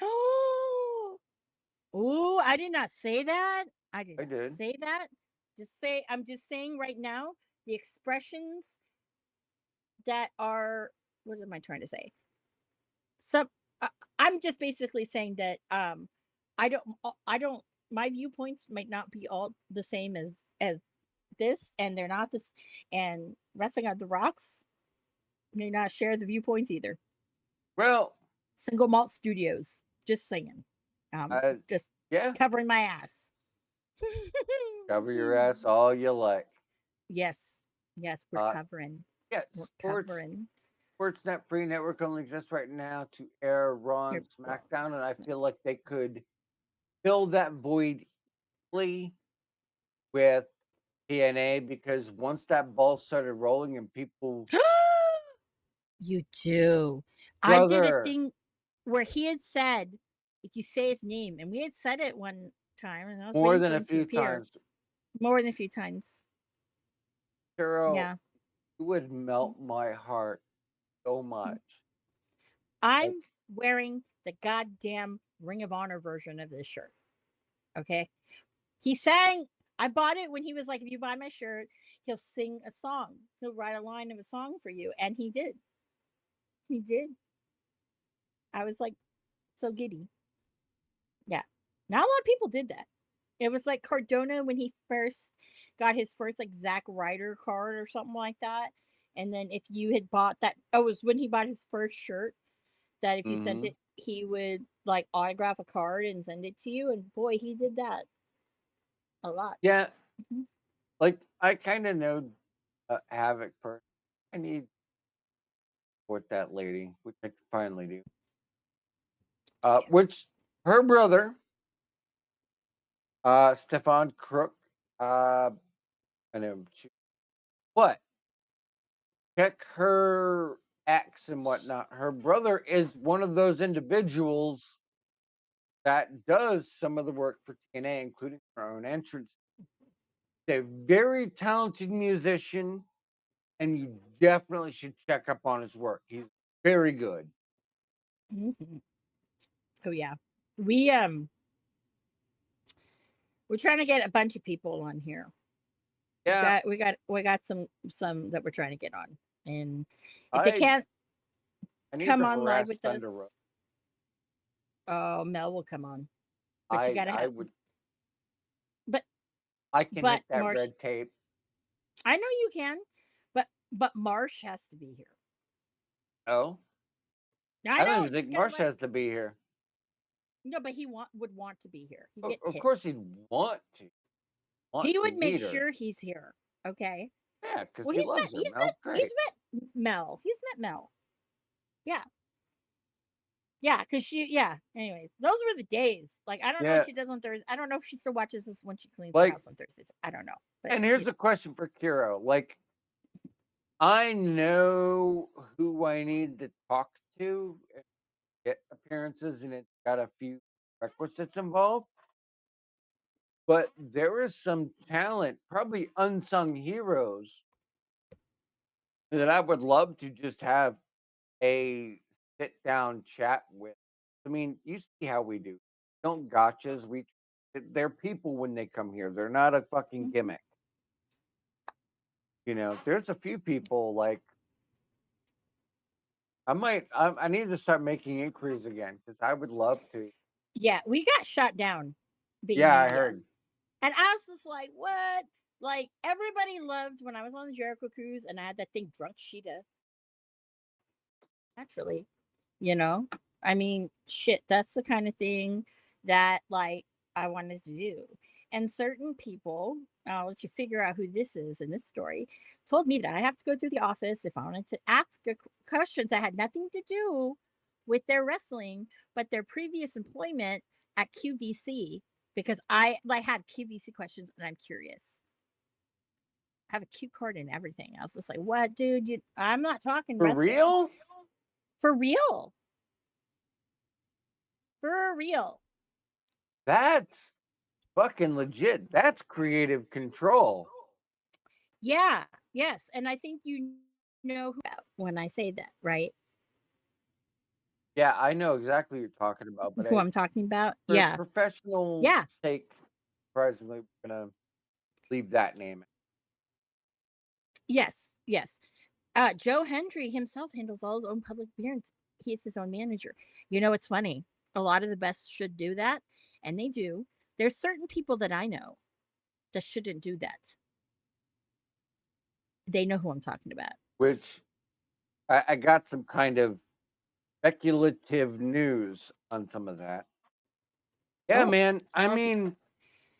Oh, ooh, I did not say that. I did I not did. say that. I'm just saying right now, the expressions that are, what am I trying to say? Some, I'm just basically saying that, I don't, my viewpoints might not be all the same as this, and they're not this, and Wrestling on the Rocks may not share the viewpoints either. Well, Single Malt Studios, just saying, just yeah, covering my ass. cover your ass all you like. Yes, yes, we're Uh, covering. yeah, We're sports covering. Sportsnet Free Network only exists right now to air Raw and Your SmackDown, and I bones. feel like they could fill that void easily with TNA because once that ball started rolling and people, You do. I did a brother, thing where he had said, if you say his name, and we had said it one time, and I was more waiting than for a him to few appear times, more than a few times. Carol, Yeah. you would melt my heart so much. Like, I'm wearing the goddamn Ring of Honor version of this shirt. Okay. He sang, I bought it when he was like, if you buy my shirt, he'll sing a song. He'll write a line of a song for you. And he did. He did. I was like so giddy. Yeah. Not a lot of people did that. It was like Cardona when he first got his first like Zack Ryder card or something like that. And then if you had bought that, oh, it was when he bought his first shirt that if you sent mhm. it, he would like autograph a card and send it to you. And boy, he did that a lot. Yeah, Mhm. like I kind of know Havoc first. I need with that lady, which I finally do. Yes. Which her brother, Stefan Crook, I know, what? Check her ex and whatnot. Her brother is one of those individuals that does some of the work for TNA, including her own entrance. He's a very talented musician, and you definitely should check up on his work. He's very good. Mhm. Oh yeah. We we're trying to get a bunch of people on here. Yeah, We got some that we're trying to get on. And if they I can't I need come to on live harass with Thunder Road. us, oh, Mel will come on. But you gotta I have, would but I can hit that Marsh, red tape. I know you can, but Marsh has to be here. Oh, I I don't know even he's think got Marsh like has to be here. no, but he would want to be here. He'd get Of course, pissed. he'd want to He would make meet her. sure he's here. Okay. Yeah, because Well, he loves her. Mel's great. he's met Mel. He's met Mel. Yeah. Yeah, because yeah. Anyways, those were the days. Like, I don't know what Yeah, she does on Thursdays. I don't know if she still watches this when she cleans her like, house on Thursdays. I don't know. But and here's a question for Kiro. Like, I know who I need to talk to and get appearances, and it's got a few requisites involved. But there is some talent, probably unsung heroes, that I would love to just have a sit down chat with. I mean, you see how we do. Don't gotchas. They're people when they come here. They're not a fucking mhm. gimmick. There's a few people like I need to start making inquiries again because I would love to. Yeah, we got shut down being Yeah, I media. heard. And I was just like, what? Like, everybody loved when I was on the Jericho cruise and I had that thing drunk Sheeta. Naturally, you know? I mean, shit, that's the kind of thing that, like, I wanted to do. And certain people, I'll let you figure out who this is in this story, told me that I have to go through the office if I wanted to ask questions that had nothing to do with their wrestling, but their previous employment at QVC, because I like had QVC questions and I'm curious. I have a cue card and everything. I was just like, "What, dude? I'm not talking For wrestling real? for real, for real." That's fucking legit. That's creative control. Yeah, yes, and I think you know who when I say that, right? Yeah, I know exactly what you're talking about, but Who I'm talking about? for Yeah, professional yeah, sake, surprisingly, we're gonna leave that name. yes, yes. Joe Hendry himself handles all his own public appearance. He's his own manager. You know, it's funny. A lot of the best should do that, and they do. There's certain people that I know that shouldn't do that. They know who I'm talking about. Which I got some kind of speculative news on some of that. Yeah, Oh, man. I I don't know if mean,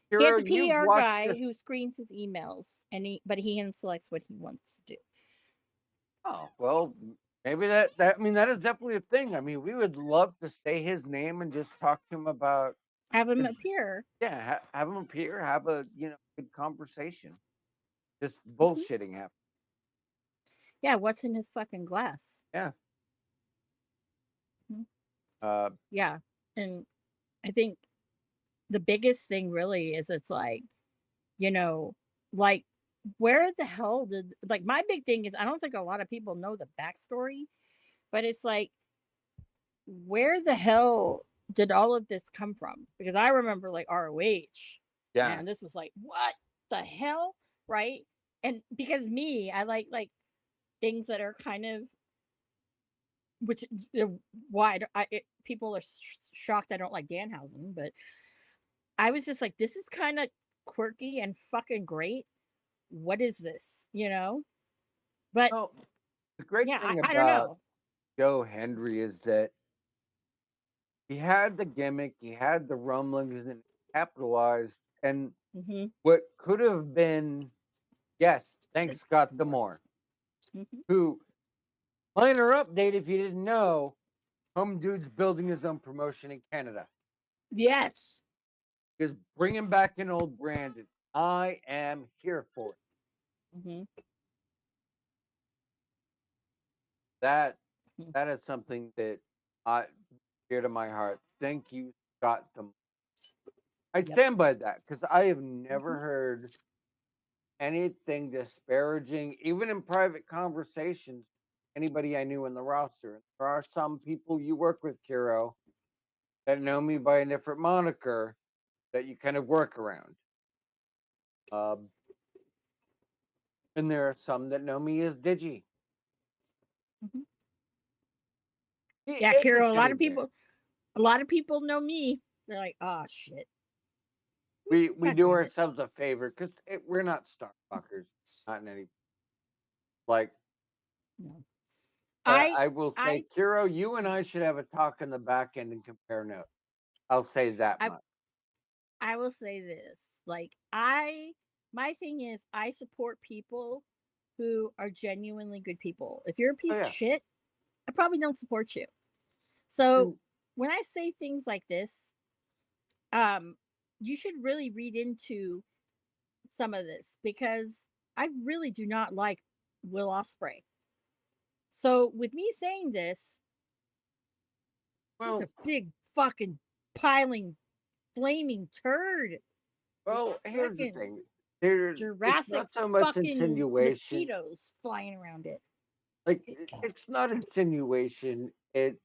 he has Hero, a you've PR watched guy this. who screens his emails, and he hand selects what he wants to do. Oh, well, maybe that I mean that is definitely a thing. I mean, we would love to say his name and just talk to him about Have him his, appear. yeah, have him appear, have a good conversation. Just Mhm. bullshitting happen. Yeah, what's in his fucking glass? Yeah. Mhm. Uh, Yeah, and I think the biggest thing really is it's like, you know, like where the hell did like my big thing is I don't think a lot of people know the backstory, but it's like where the hell did all of this come from? Because I remember like ROH, yeah. man, this was like what the hell, right? And because me, I like things that are kind of which why people are shocked I don't like Danhausen, but I was just like, this is kind of quirky and fucking great. What is this? You know? But Well, the great yeah, thing I don't about know. Joe Hendry is that he had the gimmick, he had the rumblings, and capitalized. And Hmm. what could have been, yes, thanks Scott Demore, Hmm. who minor update if you didn't know, Home Dude's building his own promotion in Canada. Yes. Is bringing back an old brand, and I am here for it. Hmm. That that is something that I dear to my heart. Thank you, Scott Demore. I Yep. stand by that because I have Hmm. never heard anything disparaging, even in private conversations, anybody I knew in the roster. There are some people you work with, Kiro, that know me by a different moniker that you kind of work around. Um, and there are some that know me as Digi. Hmm. Yeah, It's a Kiro, gimmick there. a lot of people know me. They're like, oh shit. We God do damn it. ourselves a favor because we're not Starbuckers, not in any like. No. But I I will say, I Kiro, you and I should have a talk in the back end and compare notes. I'll say that I much. I will say this. Like I my thing is I support people who are genuinely good people. If you're a Oh piece of yeah. shit, I probably don't support you. So And when I say things like this, um, you should really read into some of this because I really do not like Will Osprey. So with me saying this, he's well, a big fucking piling flaming turd with here's the fucking thing. It's Jurassic not so much fucking insinuation. mosquitoes flying around it. Like It- it's not insinuation. It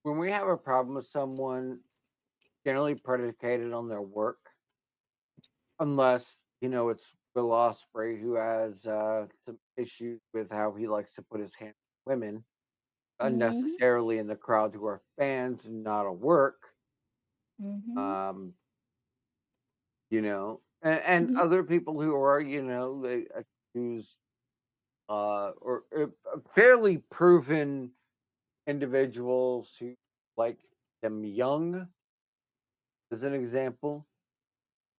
when we have a problem with someone, generally predicated on their work, unless it's Will Ospreay who has some issues with how he likes to put his hands on women Mhm, unnecessarily in the crowd who are fans and not a work. mhm, Um, and mhm. other people who are they accuse or fairly proven individuals who like them young as an example.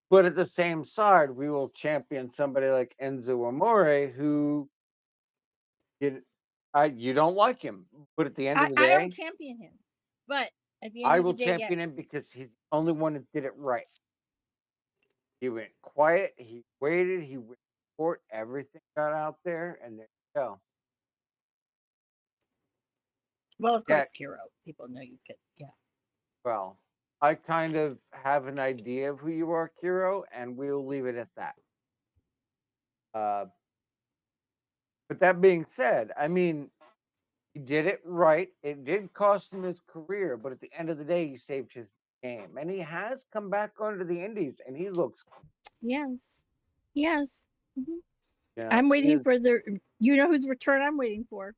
But at the same side, we will champion somebody like Enzo Amore, who you don't like him, but at the end of the I don't day, champion him, but at the end I of the will day, champion yes. him because he's the only one that did it right. He went quiet. He waited. He went for it. Everything got out there, and there you go. Well, of Yeah. course, Kiro. People know you could. Yeah. Well, I kind of have an idea of who you are, Kiro, and we'll leave it at that. But that being said, I mean, he did it right. It did cost him his career, but at the end of the day, he saved his game, and he has come back onto the Indies, and he looks. Yes. Yes. Mhm. Yeah, I'm he waiting is. for the. You know whose return I'm waiting for?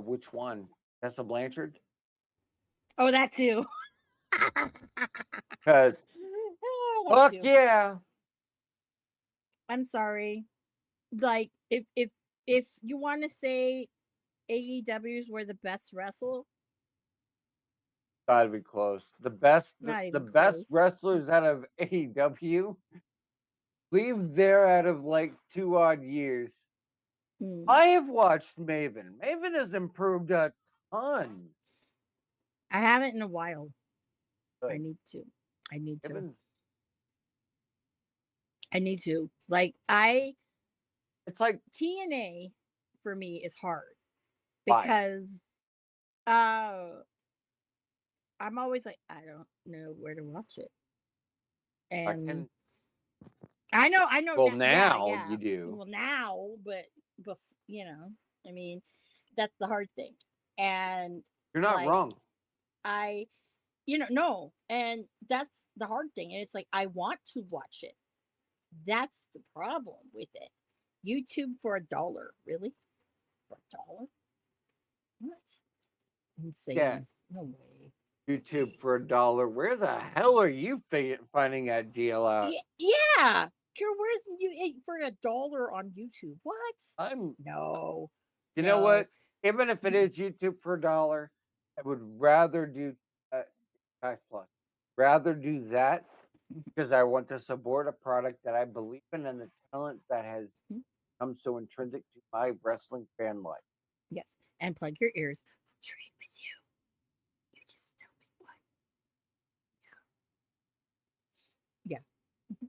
Which one? Tessa Blanchard? Oh, that too. Because Oh, that fuck too. yeah, I'm sorry. Like, if you want to say AEWs were the best wrestle, gotta be close. not The even best close. wrestlers out of AEW leave there out of like 2 odd years. Hmm. I have watched Maven. Maven has improved a ton. I haven't in a while. I Good. need to. I need to. Maven's, I need to. Like it's like TNA for me is hard five. because uh I'm always like I don't know where to watch it. I And can. I know Well, now. Yeah, now yeah. you do. Well, now, but you know, I mean, that's the hard thing. And You're not like wrong. I, no, and that's the hard thing. And it's like I want to watch it. That's the problem with it. YouTube for $1, really? For $1? What? Yeah, Insane. No way. YouTube for $1. Where the hell are you finding that deal out? Yeah. Where's you for $1 on YouTube? What? I'm. No. You know No. what? Even if it is YouTube for $1, I would rather do Pack Plus. Rather do that because I want to support a product that I believe in and the talent that has become so intrinsic to my wrestling fan life. Yes. And plug your ears. I'll trade with you. You just tell me what.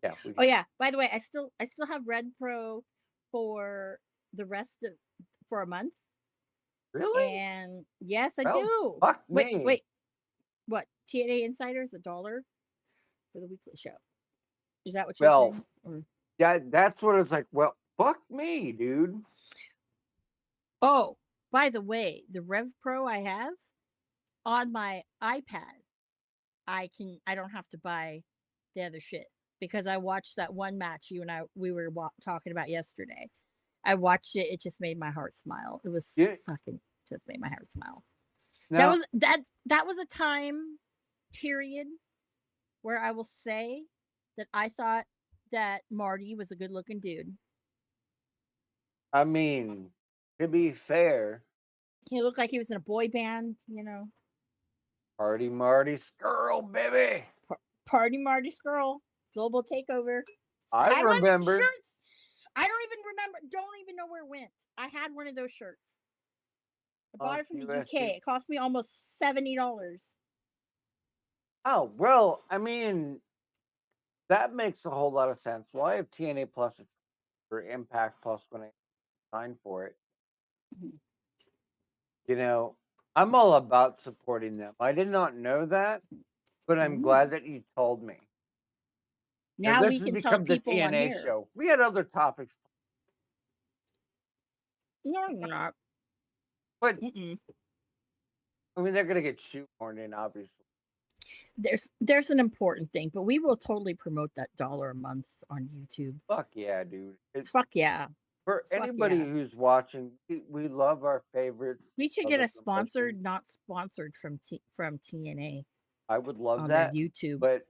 Yeah. Yeah. Oh yeah. By the way, I still have Red Pro for the rest of for a month. Really? And yes, I Well, do. fuck me. Wait. What? TNA Insiders $1 for the weekly show. Is that what you're Well, saying? Or yeah, that's what it's like. Well, fuck me, dude. oh, by the way, the Rev Pro I have on my iPad, I don't have to buy the other shit because I watched that one match you and we were talking about yesterday. I watched it. It just made my heart smile. It was Yeah. fucking just made my heart smile. Now, That was a time period where I will say that I thought that Marty was a good looking dude. I mean, to be fair, He looked like he was in a boy band, you know. Party Marty Skrull, baby. Party Marty Skrull, Global Takeover. I I had one of those remember. shirts. I don't even remember. Don't even know where it went. I had one of those shirts. I bought it from the USC. UK. It cost me almost $70. Oh, well, I mean, that makes a whole lot of sense. Well, I have TNA Plus for Impact Plus when I signed for it. Mhm. You know, I'm all about supporting them. I did not know that, but I'm glad that you told me. Now This we has can tell become the people on TNA here. show. We had other topics, No, we're not. but Mm-mm. I mean, they're going to get shoehorned in, obviously. There's an important thing, but we will totally promote that $1 a month on YouTube. Fuck yeah, dude. Fuck yeah. For Fuck anybody yeah. who's watching, we love our favorites. We should Love get the a sponsored, promotion. not sponsored from TNA I would love on their that, YouTube. but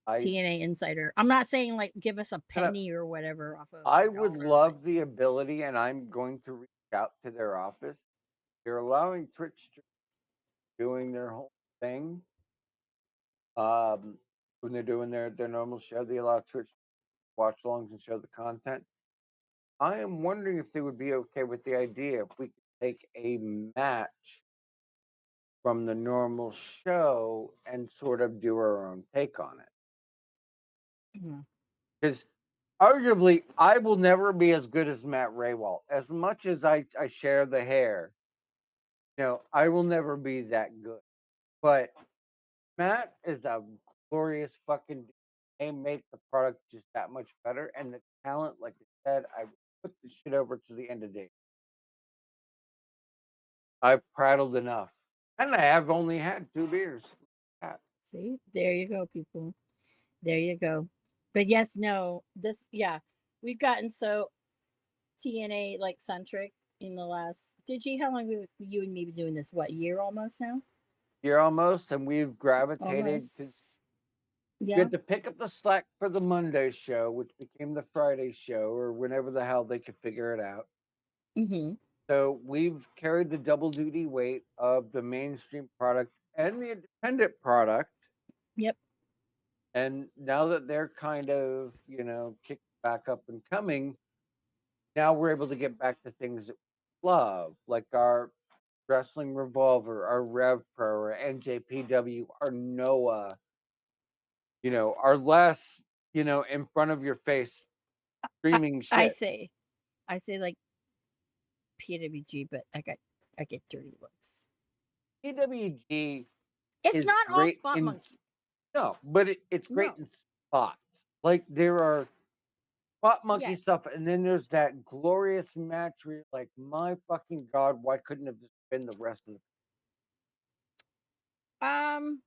I TNA Insider. I'm not saying like give us a kinda- penny or whatever off of I a would dollar, love the ability, and I'm going to reach out to their office. They're allowing Twitch doing their whole thing. When they're doing their normal show, they allow Twitch watch alongs and show the content. I am wondering if they would be okay with the idea if we could take a match from the normal show and sort of do our own take on it. Mhm. Because arguably, I will never be as good as Matt Raywalt. As much as I share the hair, I will never be that good. But Matt is a glorious fucking dude. They make the product just that much better. And the talent, like I said, I would put the shit over to the end of days. I've prattled enough. And I have only had 2 beers. See, there you go, people. There you go. But yes, no, we've gotten so TNA like centric in the last. Did you? How long have you and me been doing this? What, year almost now? You're almost, and we've gravitated to Almost. Yeah. get to pick up the slack for the Monday show, which became the Friday show, or whenever the hell they could figure it out. Mm-hmm. So we've carried the double duty weight of the mainstream product and the independent product. Yep. And now that they're kind of, kicked back up and coming, now we're able to get back to things that we love, like our Wrestling Revolver, our Rev Pro, our NJPW, our Noah, our less, in front of your face I, streaming I shit. say, I say like PWG, but I get dirty looks. PWG It's is not all great Spot in Monkey. no, but it's great No. in spots. Like there are spot monkey Yes. stuff, and then there's that glorious match where you're like, my fucking god, why couldn't it have just been the rest of the Um,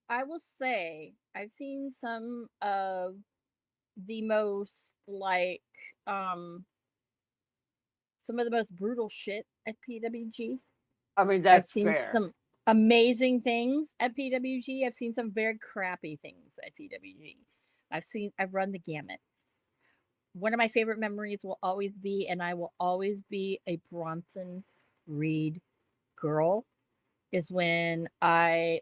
I will say I've seen some of the most um some of the most brutal shit at PWG. I mean, I've that's seen fair. some amazing things at PWG. I've seen some very crappy things at PWG. I've run the gamut. One of my favorite memories will always be, and I will always be a Bronson Reed girl, is when I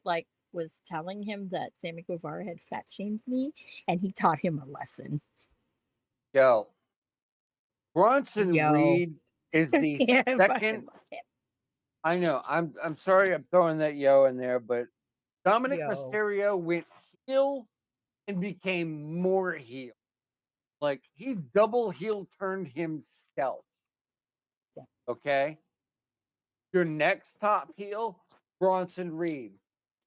was telling him that Sammy Guevara had fat shamed me, and he taught him a lesson. Yo, Bronson Yo, Reed is the yeah, I second. fucking love him. I know. I'm sorry. I'm throwing that yo in there, but Dominic Yo, Mysterio went heel and became more heel. Like he double heel turned himself. yeah. Okay. Your next top heel, Bronson Reed,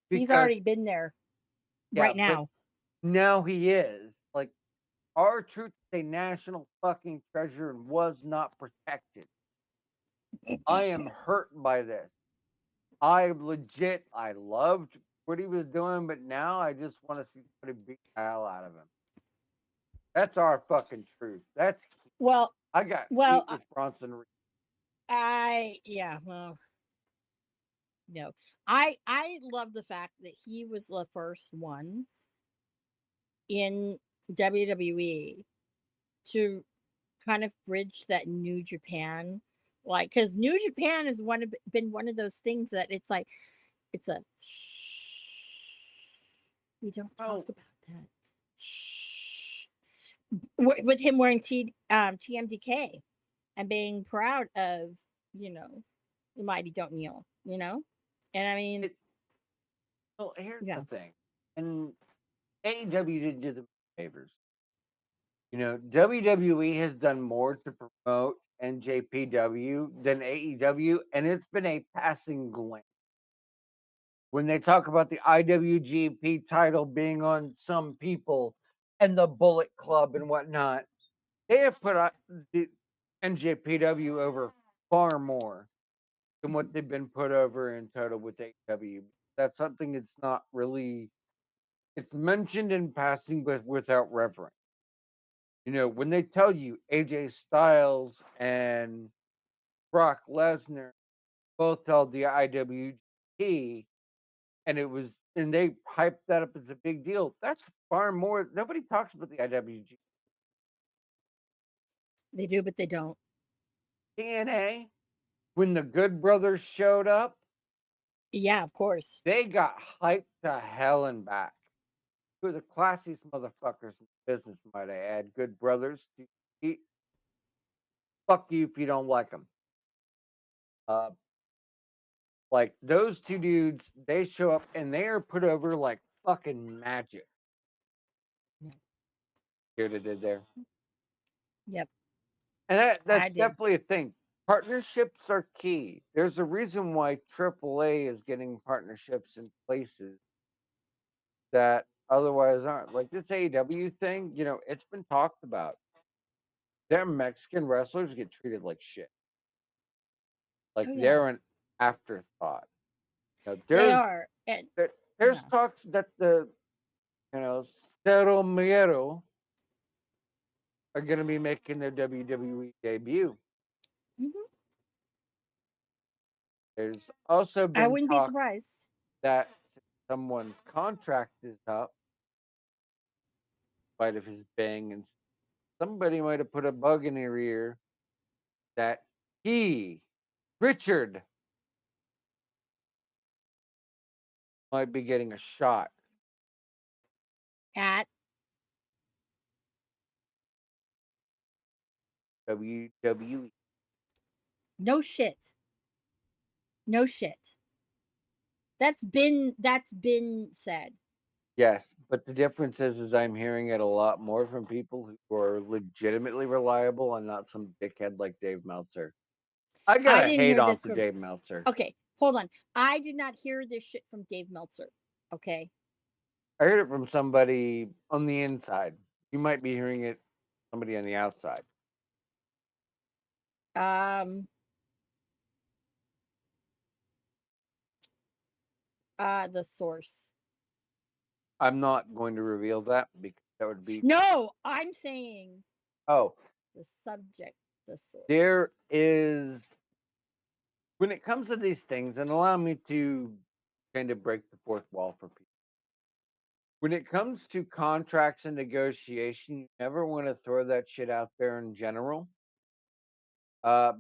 He's because already been there yeah, right but now. now he is like R-Truth is a national fucking treasure and was not protected. I am hurt by this. I loved what he was doing, but now I just want to see somebody beat the hell out of him. That's our fucking truth. Well, I got heat well, with Bronson Reed. well, no, I love the fact that he was the first one in WWE to kind of bridge that New Japan, because New Japan has been one of those things that it's like it's a shh, we don't talk Oh, about that. Shh. With him wearing TMDK and being proud of, you know, the mighty don't kneel, and I mean, it, well, here's the yeah, thing. And AEW didn't do the favors. WWE has done more to promote NJPW than AEW, and it's been a passing glance. When they talk about the IWGP title being on some people and the Bullet Club and whatnot, they have put the NJPW over far more than what they've been put over in total with AEW. That's something that's not really it's mentioned in passing but without reverence. When they tell you AJ Styles and Brock Lesnar both held the IWGP and they hyped that up as a big deal. That's far more nobody talks about the IWGP. they do, but they don't. TNA, when the Good Brothers showed up, Yeah, of course. They got hyped to hell and back. Two of the classiest motherfuckers in business, might I add. Good brothers. Fuck you if you don't like them. Like those two dudes, they show up and they are put over like fucking magic. Yeah. Hear what I did there. Yep, And I that's did. definitely a thing. Partnerships are key. There's a reason why AAA is getting partnerships in places that otherwise aren't. Like this AEW thing, it's been talked about. Their Mexican wrestlers get treated like shit. Like Oh yeah, they're an afterthought. they There's are. And there's uh talks that the Cero Miedo are going to be making their WWE debut. mhm. There's also I been wouldn't be talk surprised. that someone's contract is up, in spite of his bang, and somebody might have put a bug in their ear that he, Richard, might be getting a shot. At WWE. no shit, no shit. That's been said. Yes, but the difference is I'm hearing it a lot more from people who are legitimately reliable and not some dickhead like Dave Meltzer. I I gotta didn't hate hear on this to from. Dave Meltzer. Okay, hold on. I did not hear this shit from Dave Meltzer. Okay. I heard it from somebody on the inside. You might be hearing it somebody on the outside. Um. The source. I'm not going to reveal that because that would be No, I'm saying oh, the subject. The source. there is when it comes to these things, and allow me to kind of break the fourth wall for people. When it comes to contracts and negotiation, you never want to throw that shit out there in general,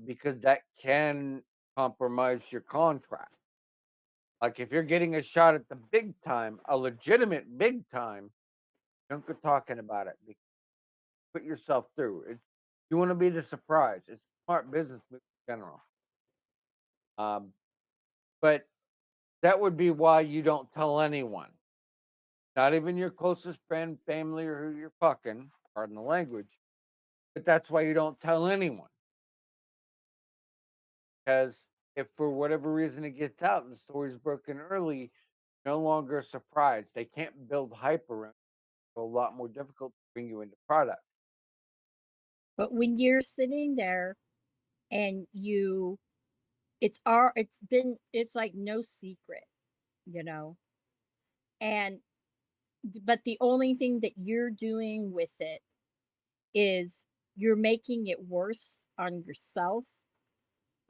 because that can compromise your contract. Like if you're getting a shot at the big time, a legitimate big time, don't go talking about it. Put yourself through it. You want to be the surprise. It's a smart business move in general. Um, but that would be why you don't tell anyone, not even your closest friend, family, or who you're fucking. Pardon the language. But that's why you don't tell anyone. Because if for whatever reason it gets out and the story's broken early, no longer a surprise. They can't build hype around it. It's a lot more difficult to bring you into product. But when you're sitting there and it's like no secret, you know. And but the only thing that you're doing with it is you're making it worse on yourself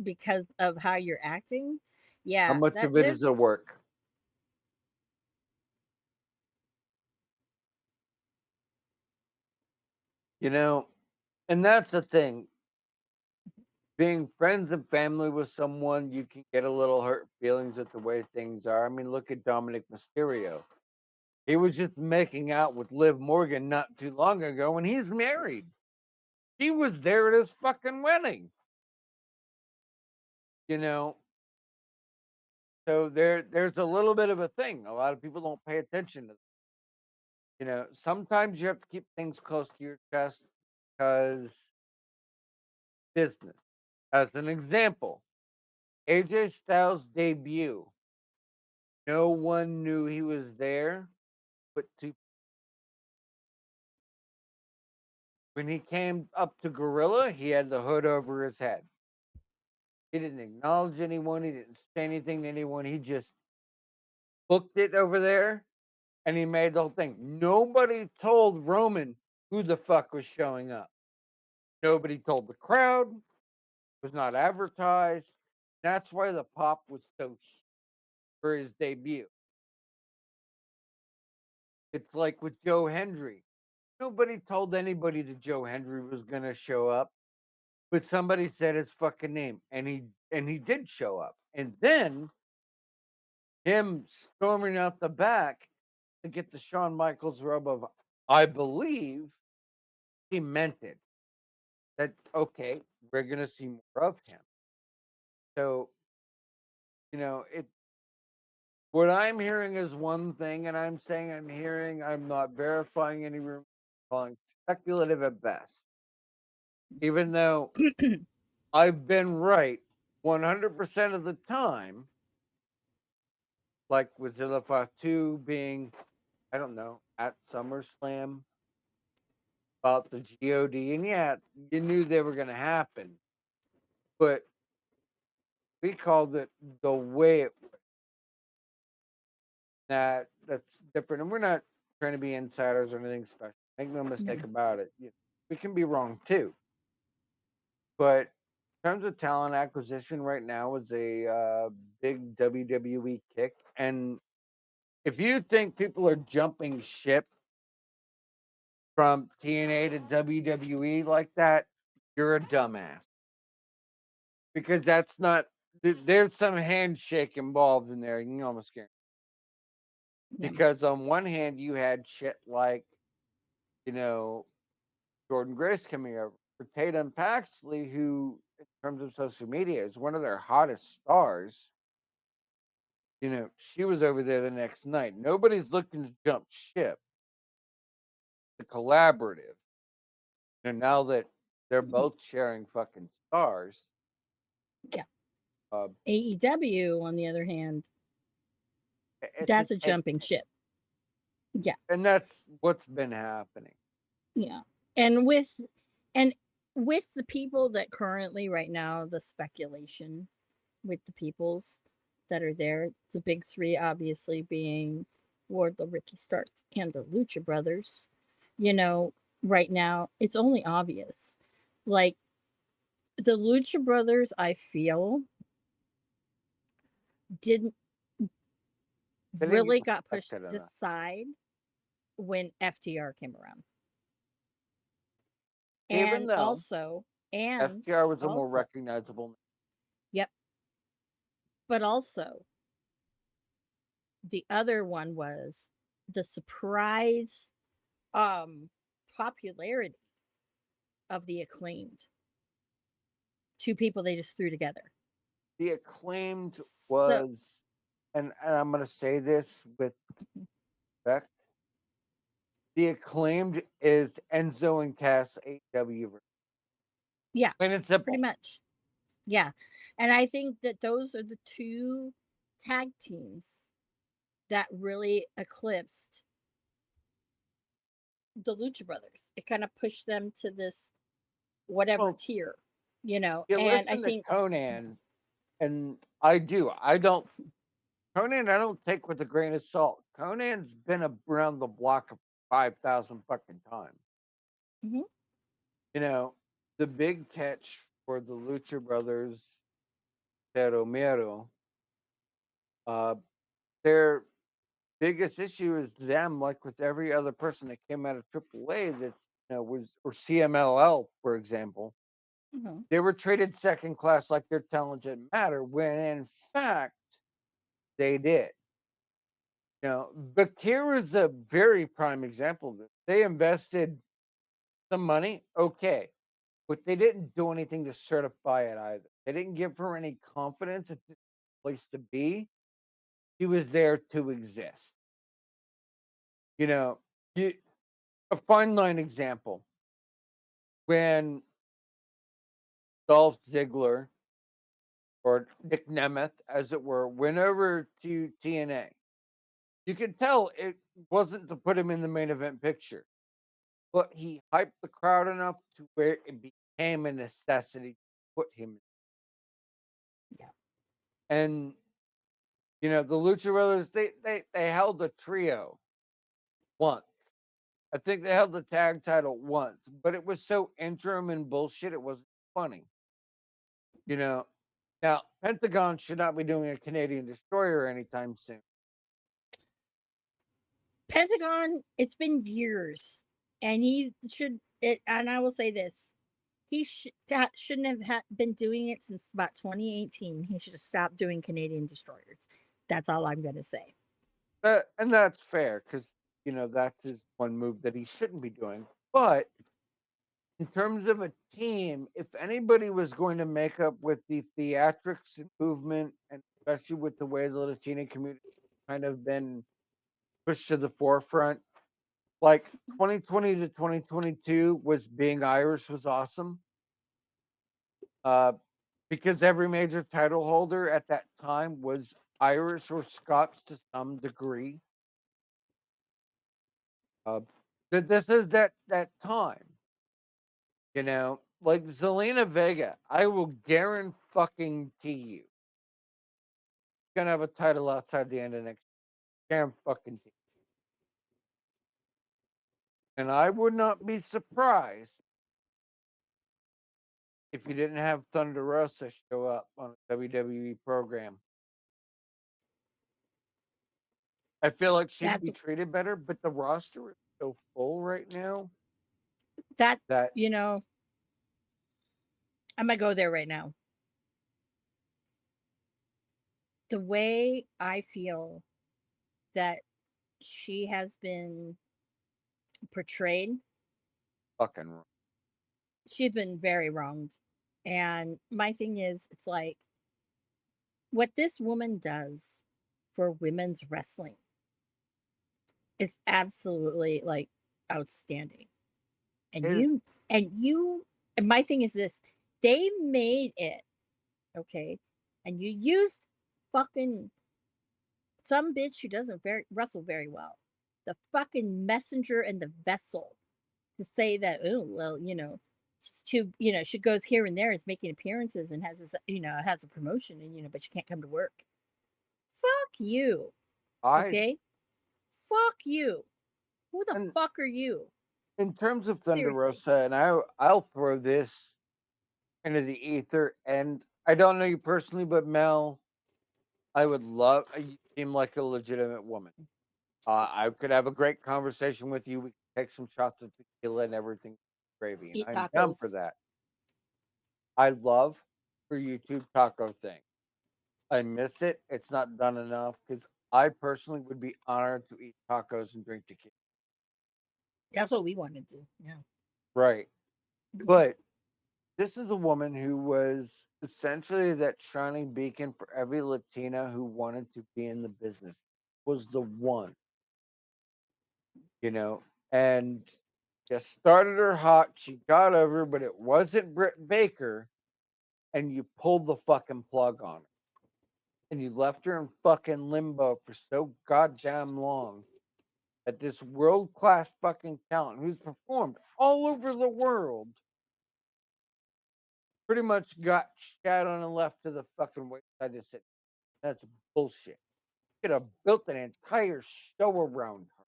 because of how you're acting. How Yeah, much that of it there's is a work? You know, and that's the thing. Being friends and family with someone, you can get a little hurt feelings with the way things are. I mean, look at Dominic Mysterio. He was just making out with Liv Morgan not too long ago, and he's married. He was there at his fucking wedding. You know, so there's a little bit of a thing. A lot of people don't pay attention to. Sometimes you have to keep things close to your chest because business. As an example, AJ Styles' debut. No one knew he was there, but when he came up to Gorilla, he had the hood over his head. He didn't acknowledge anyone. He didn't say anything to anyone. He just booked it over there, and he made the whole thing. Nobody told Roman who the fuck was showing up. Nobody told the crowd. It was not advertised. That's why the pop was so huge for his debut. It's like with Joe Hendry. Nobody told anybody that Joe Hendry was gonna show up, but somebody said his fucking name, and he did show up. And then him storming out the back to get the Shawn Michaels rub of, I believe he meant it. That, okay, we're going to see more of him. So, it. What I'm hearing is one thing, and I'm saying I'm not verifying any rumors, calling speculative at best. Even though I've been right 100% of the time, like with Zilla Fatu being, I don't know, at SummerSlam about the God, and yeah, you knew they were going to happen, but we called it the way it was. That's different, and we're not trying to be insiders or anything special. Make no mistake No. about it. We can be wrong too, but in terms of talent acquisition right now is a big WWE kick, and if you think people are jumping ship from TNA to WWE like that, you're a dumbass. Because that's not. There's some handshake involved in there. You can almost guarantee. No. Because on one hand, you had shit like, you know, Jordan Grace coming over, for Tatum Paxley, who, in terms of social media, is one of their hottest stars. She was over there the next night. Nobody's looking to jump ship. The collaborative. And now that they're both sharing fucking stars. Yeah. Uh, AEW, on the other hand, it's that's a tag jumping team. ship. Yeah. And that's what's been happening. Yeah. And with the people that currently right now, the speculation with the peoples that are there, the big three obviously being Wardlow, Ricky Starks, and the Lucha Brothers. Right now it's only obvious. Like the Lucha Brothers, I feel didn't They didn't get really got pushed respected enough. aside when FTR came around. Even And though also, FTR was a more recognizable. Yep. But also, the other one was the surprise popularity of the Acclaimed. Two people they just threw together. The Acclaimed So, was, and I'm going to say this with respect, the Acclaimed is Enzo and Cass AW. yeah, Plain and simple. pretty much. Yeah. And I think that those are the two tag teams that really eclipsed the Lucha Brothers. It kind of pushed them to this whatever tier, You and I listen to think Conan, and I don't Conan, I don't take with a grain of salt. Conan's been around the block 5,000 fucking times. Mhm. The big catch for the Lucha Brothers, Romero, their biggest issue is them, like with every other person that came out of AAA that was, or CMLL, for example, Mhm. they were treated second class, like their talent didn't matter, when in fact they did. Bakir is a very prime example of this. They invested some money, okay, but they didn't do anything to certify it either. They didn't give her any confidence it's a place to be. She was there to exist. You know, you, a fine line example when Dolph Ziggler or Nick Nemeth, as it were, went over to TNA. You could tell it wasn't to put him in the main event picture, but he hyped the crowd enough to where it became a necessity to put him. Yeah. And the Lucha Brothers, they held a trio once. I think they held the tag title once, but it was so interim and bullshit, it wasn't funny. Now Pentagon should not be doing a Canadian Destroyer anytime soon. Pentagon, it's been years, and he should. And I will say this: he shouldn't have been doing it since about 2018. He should have stopped doing Canadian Destroyers That's all I'm gonna say. And that's fair because that's his one move that he shouldn't be doing. But in terms of a team, if anybody was going to make up with the theatrics and movement, and especially with the way the Latina community kind of been pushed to the forefront, like 2020 to 2022 was being Irish was awesome. Uh, because every major title holder at that time was Irish or Scots to some degree. Uh, this is that time, like Zelina Vega. I will guarantee fucking you, gonna have a title outside the end of next year. Fucking you. And I would not be surprised if you didn't have Thunder Rosa show up on a WWE program. I feel like she'd That's be treated better, but the roster is so full right now that that you know, I'm gonna go there right now. The way I feel that she has been portrayed, fucking she's been very wronged. And my thing is, it's like what this woman does for women's wrestling is absolutely like outstanding. And is and my thing is this, they made it, okay? And you used fucking some bitch who doesn't wrestle very well, the fucking messenger and the vessel to say that, oh, well, she goes here and there, is making appearances and has this, has a promotion and, but she can't come to work. Fuck you. I Okay. Fuck you. Who the and fuck are you? in terms of Thunder Seriously. Rosa, and I'll throw this into the ether, and I don't know you personally, but Mel, I would love. You seem like a legitimate woman. I could have a great conversation with you. We could take some shots of tequila and everything gravy, and Eat I'm down for tacos. that. I love your YouTube taco thing. I miss it. It's not done enough because I personally would be honored to eat tacos and drink tequila. That's what we want to do. Yeah. Right. Mhm. But this is a woman who was essentially that shining beacon for every Latina who wanted to be in the business. Was the one, you know, and just started her hot. She got over, but it wasn't Britt Baker, and you pulled the fucking plug on her, and you left her in fucking limbo for so goddamn long that this world class fucking talent who's performed all over the world pretty much got shat on and left to the fucking wayside to sit. That's bullshit. Could have built an entire show around her.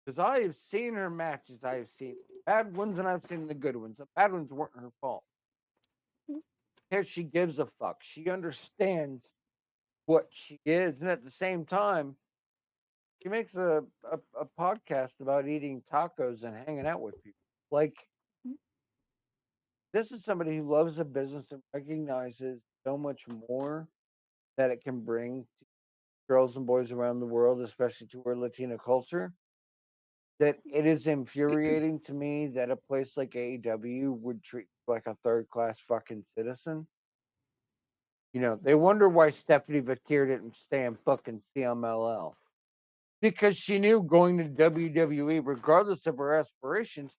Because I have seen her matches. I have seen bad ones and I've seen the good ones. The bad ones weren't her fault. Because she gives a fuck. She understands what she is. And at the same time, she makes a podcast about eating tacos and hanging out with people. Like, this is somebody who loves the business and recognizes so much more that it can bring to girls and boys around the world, especially to our Latina culture, that it is infuriating to me that a place like AEW would treat you like a third class fucking citizen. They wonder why Stephanie Vakir didn't stay in fucking CMLL. Because she knew going to WWE, regardless of her aspirations,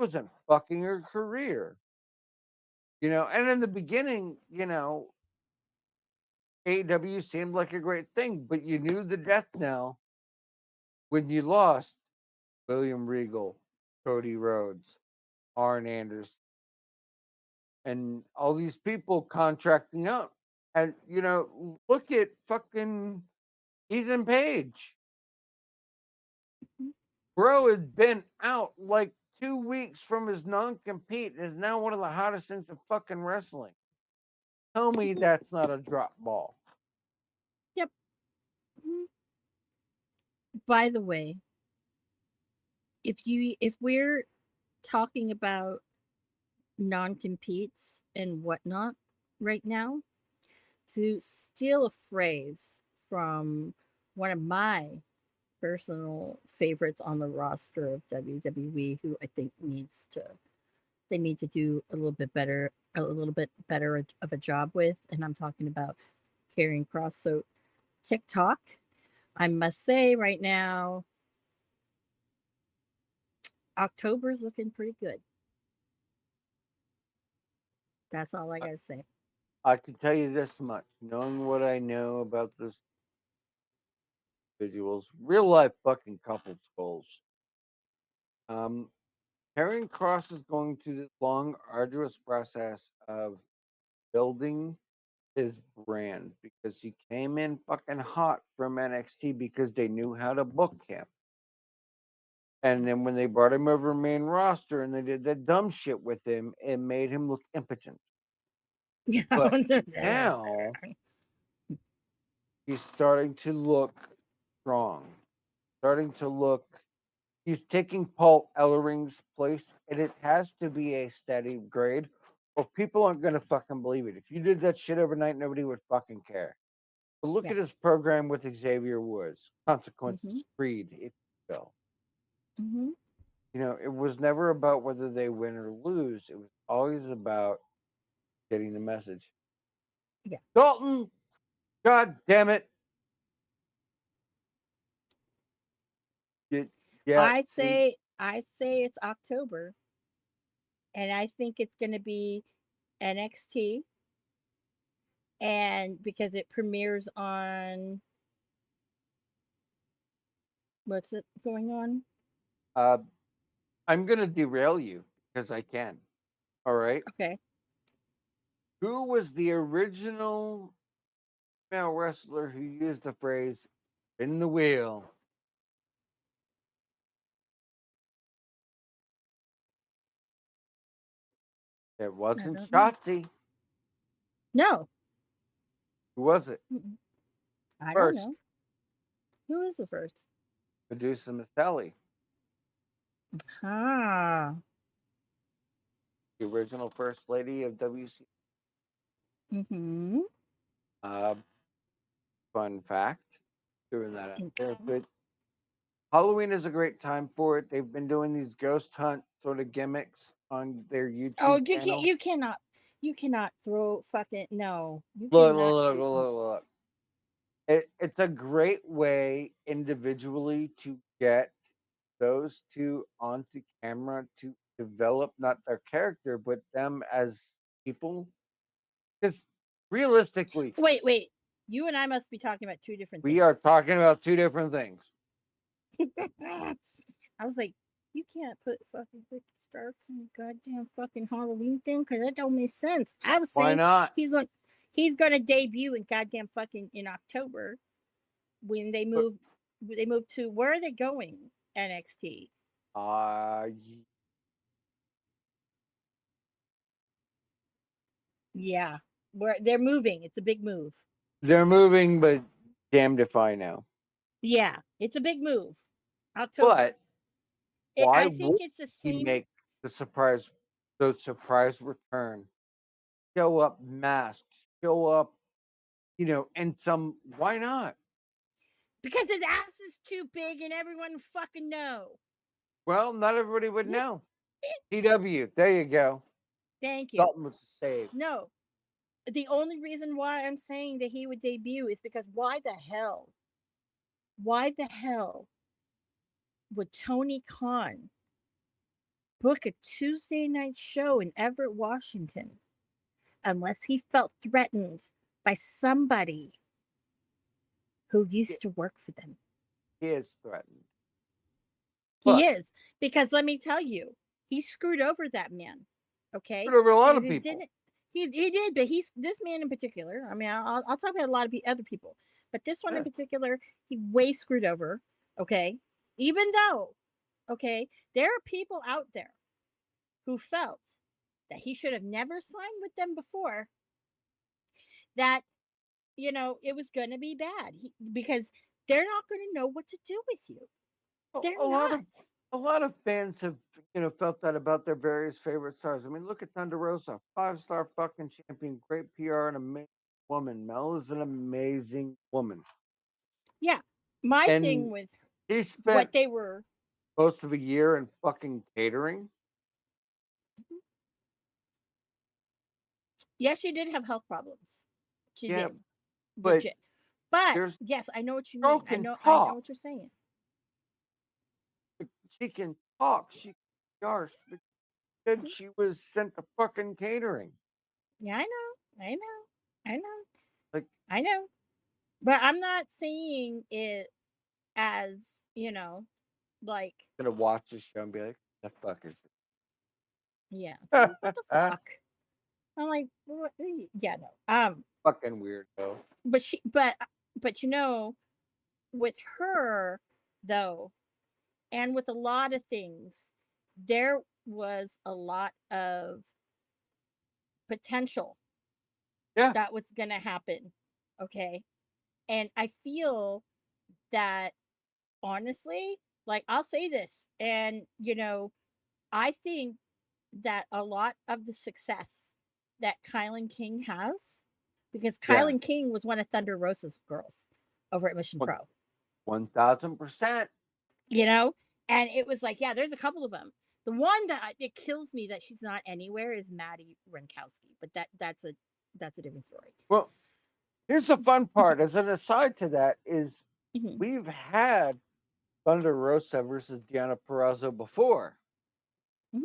wasn't fucking her career. And in the beginning, AEW seemed like a great thing, but you knew the death knell when you lost William Regal, Cody Rhodes, Arn Anderson, and all these people contracting out. And look at fucking Ethan Page. Bro has been out like 2 weeks from his non-compete and is now one of the hottest things of fucking wrestling. Tell me that's not a drop ball. Yep. Mhm. By the way, if we're talking about non-competes and whatnot right now, to steal a phrase from one of my personal favorites on the roster of WWE, who I think they need to do a little bit better of a job with, and I'm talking about Karrion Kross. So TikTok, I must say right now, October's looking pretty good. That's all I gotta say. I can tell you this much, knowing what I know about those individuals, real life fucking couples goals. Karrion Kross is going through this long, arduous process of building his brand because he came in fucking hot from NXT because they knew how to book him. And then when they brought him over main roster and they did that dumb shit with him, it made him look impotent. Yeah, But now he's starting to look strong, starting to look. He's taking Paul Ellering's place, and it has to be a steady grade, or people aren't gonna fucking believe it. If you did that shit overnight, nobody would fucking care. But look at his program with Xavier Woods, Consequences Creed, if you will. You know, it was never about whether they win or lose. It was always about getting the message. Yeah. Dalton, God damn it. Yeah. I say it's October, and I think it's going to be NXT, and because it premieres on what's it going on? I'm gonna derail you because I can. All right. Okay. Who was the original female wrestler who used the phrase "spin the wheel"? It wasn't Shotzi. No. Who was it? I don't know. Who is the first? Medusa Miceli. Ah. The original first lady of WC. Fun fact. Doing that out there. But Halloween is a great time for it. They've been doing these ghost hunt sort of gimmicks on their YouTube channel. You cannot throw fucking no. You Look. It's a great way individually to get those two onto camera to develop not their character but them as people. Because realistically, wait. You and I must be talking about two different things. We are talking about two different things. I was like, you can't put fucking Ricky Starks in the goddamn fucking Halloween thing because that don't make sense. I was saying, why not? He's gonna debut in goddamn fucking in October when they move. They move to where are they going? NXT. Yeah, where they're moving. It's a big move. They're moving, but damned if I know. Yeah, it's a big move. October. But why I think it's the same. He make the surprise return? Show up masked. Show up, and some. Why not? Because his ass is too big and everyone fucking know. Well, not everybody would know. DW, there you go. Thank you. Dalton was saved. No. The only reason why I'm saying that he would debut is because why the hell would Tony Khan book a Tuesday night show in Everett, Washington, unless he felt threatened by somebody who used to work for them? He is threatened. He is, because let me tell you, he screwed over that man. Okay, screwed over a lot of people. He did, but this man in particular. I mean, I'll talk about a lot of other people, but this one in particular, he way screwed over. Okay, even though, okay, there are people out there who felt that he should have never signed with them before. That it was going to be bad because they're not going to know what to do with you. They're not. A lot of fans have, felt that about their various favorite stars. I mean, look at Thunder Rosa, 5-star fucking champion, great PR and amazing woman. Mel is an amazing woman. Yeah. My thing And with she what spent they were, most of a year in fucking catering. yes, she did have health problems. She Yeah, did. but Legit. But there's yes, I know what you mean. girl can I know talk. what you're saying. She can talk. She can yarsh. But then Mhm. she was sent to fucking catering. Yeah, I know. I know. I know. Like, I know. But I'm not saying it as, like, gonna watch this show and be like, the fuck is yeah, it's this? like, what the fuck? I'm like, yeah, no. Fucking weirdo. But but with her though, and with a lot of things, there was a lot of potential Yeah. that was going to happen. Okay. And I feel that honestly, like I'll say this, and I think that a lot of the success that Kylan King has, because Yeah. Kylan King was one of Thunder Rosa's girls over at Mission Pro, 1000%. and it was like, yeah, there's a couple of them. The one that it kills me that she's not anywhere is Maddie Renkowski, but that's a different story. Well, here's the fun part. As an aside to that, is Mhm. we've had Thunder Rosa versus Diana Perrazzo before. Mhm.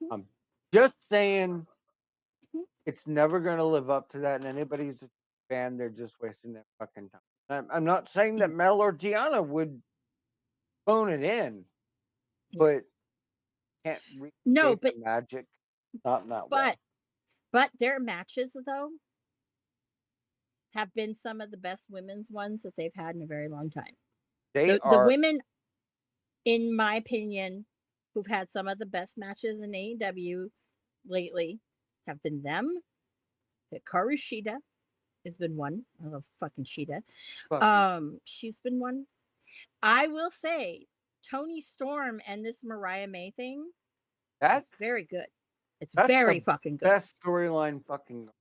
Mhm. I'm just saying Mhm. it's never going to live up to that. And anybody who's a fan, they're just wasting their fucking time. I'm not saying that Yeah. Mel or Diana would phone it in, Yeah. but can't No, recreate the magic. Not in that way. but their matches though have been some of the best women's ones that they've had in a very long time. They The are women, in my opinion, who've had some of the best matches in AEW lately have been them. Hikaru Shida has been one. I love fucking Shida. fucking. She's been one. I will say Tony Storm and this Mariah May thing is That's very good. It's that's very the fucking good. best storyline fucking right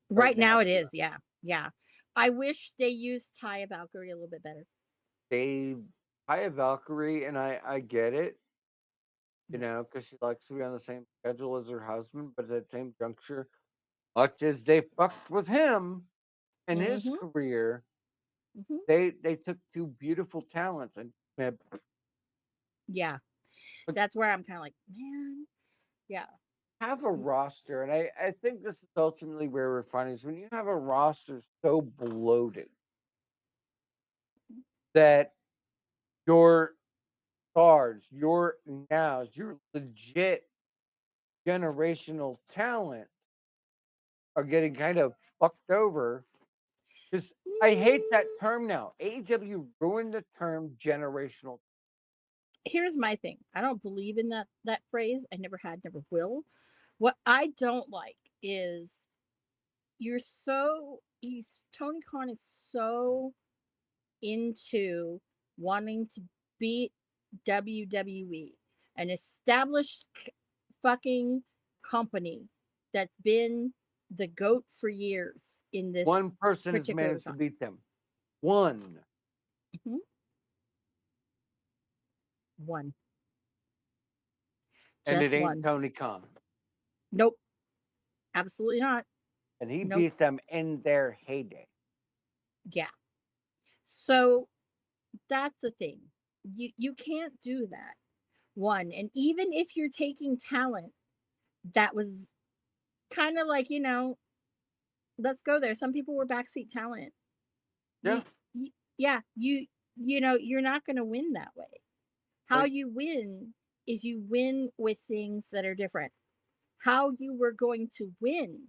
Right now. now it is. Yeah. Yeah. I wish they used Taya Valkyrie a little bit better. They Haya Valkyrie, and I get it, Yeah. because she likes to be on the same schedule as her husband, but at the same juncture, much as they fucked with him in his Mm-hmm. career, Mm-hmm. they took two beautiful talents and Yeah. but That's where I'm kind of like, man. Yeah. have a roster, and I think this is ultimately where we're finding is when you have a roster so bloated that your stars, your nows, your legit generational talent are getting kind of fucked over. Because I hate that Mm, term now. AEW ruined the term generational. here's my thing. I don't believe in that phrase. I never had, never will. What I don't like is Tony Khan is so into wanting to beat WWE, an established fucking company that's been the goat for years in this One person has particular managed to genre. beat them. One. Mhm. One, And it just ain't one. Tony Khan. Nope, absolutely not. And he Nope. beat them in their heyday. Yeah. So that's the thing. You can't do that. One, and even if you're taking talent that was kind of like, let's go there. Some people were backseat talent. Yeah. You yeah, you're not going to win that way. How Like, you win is you win with things that are different. How you were going to win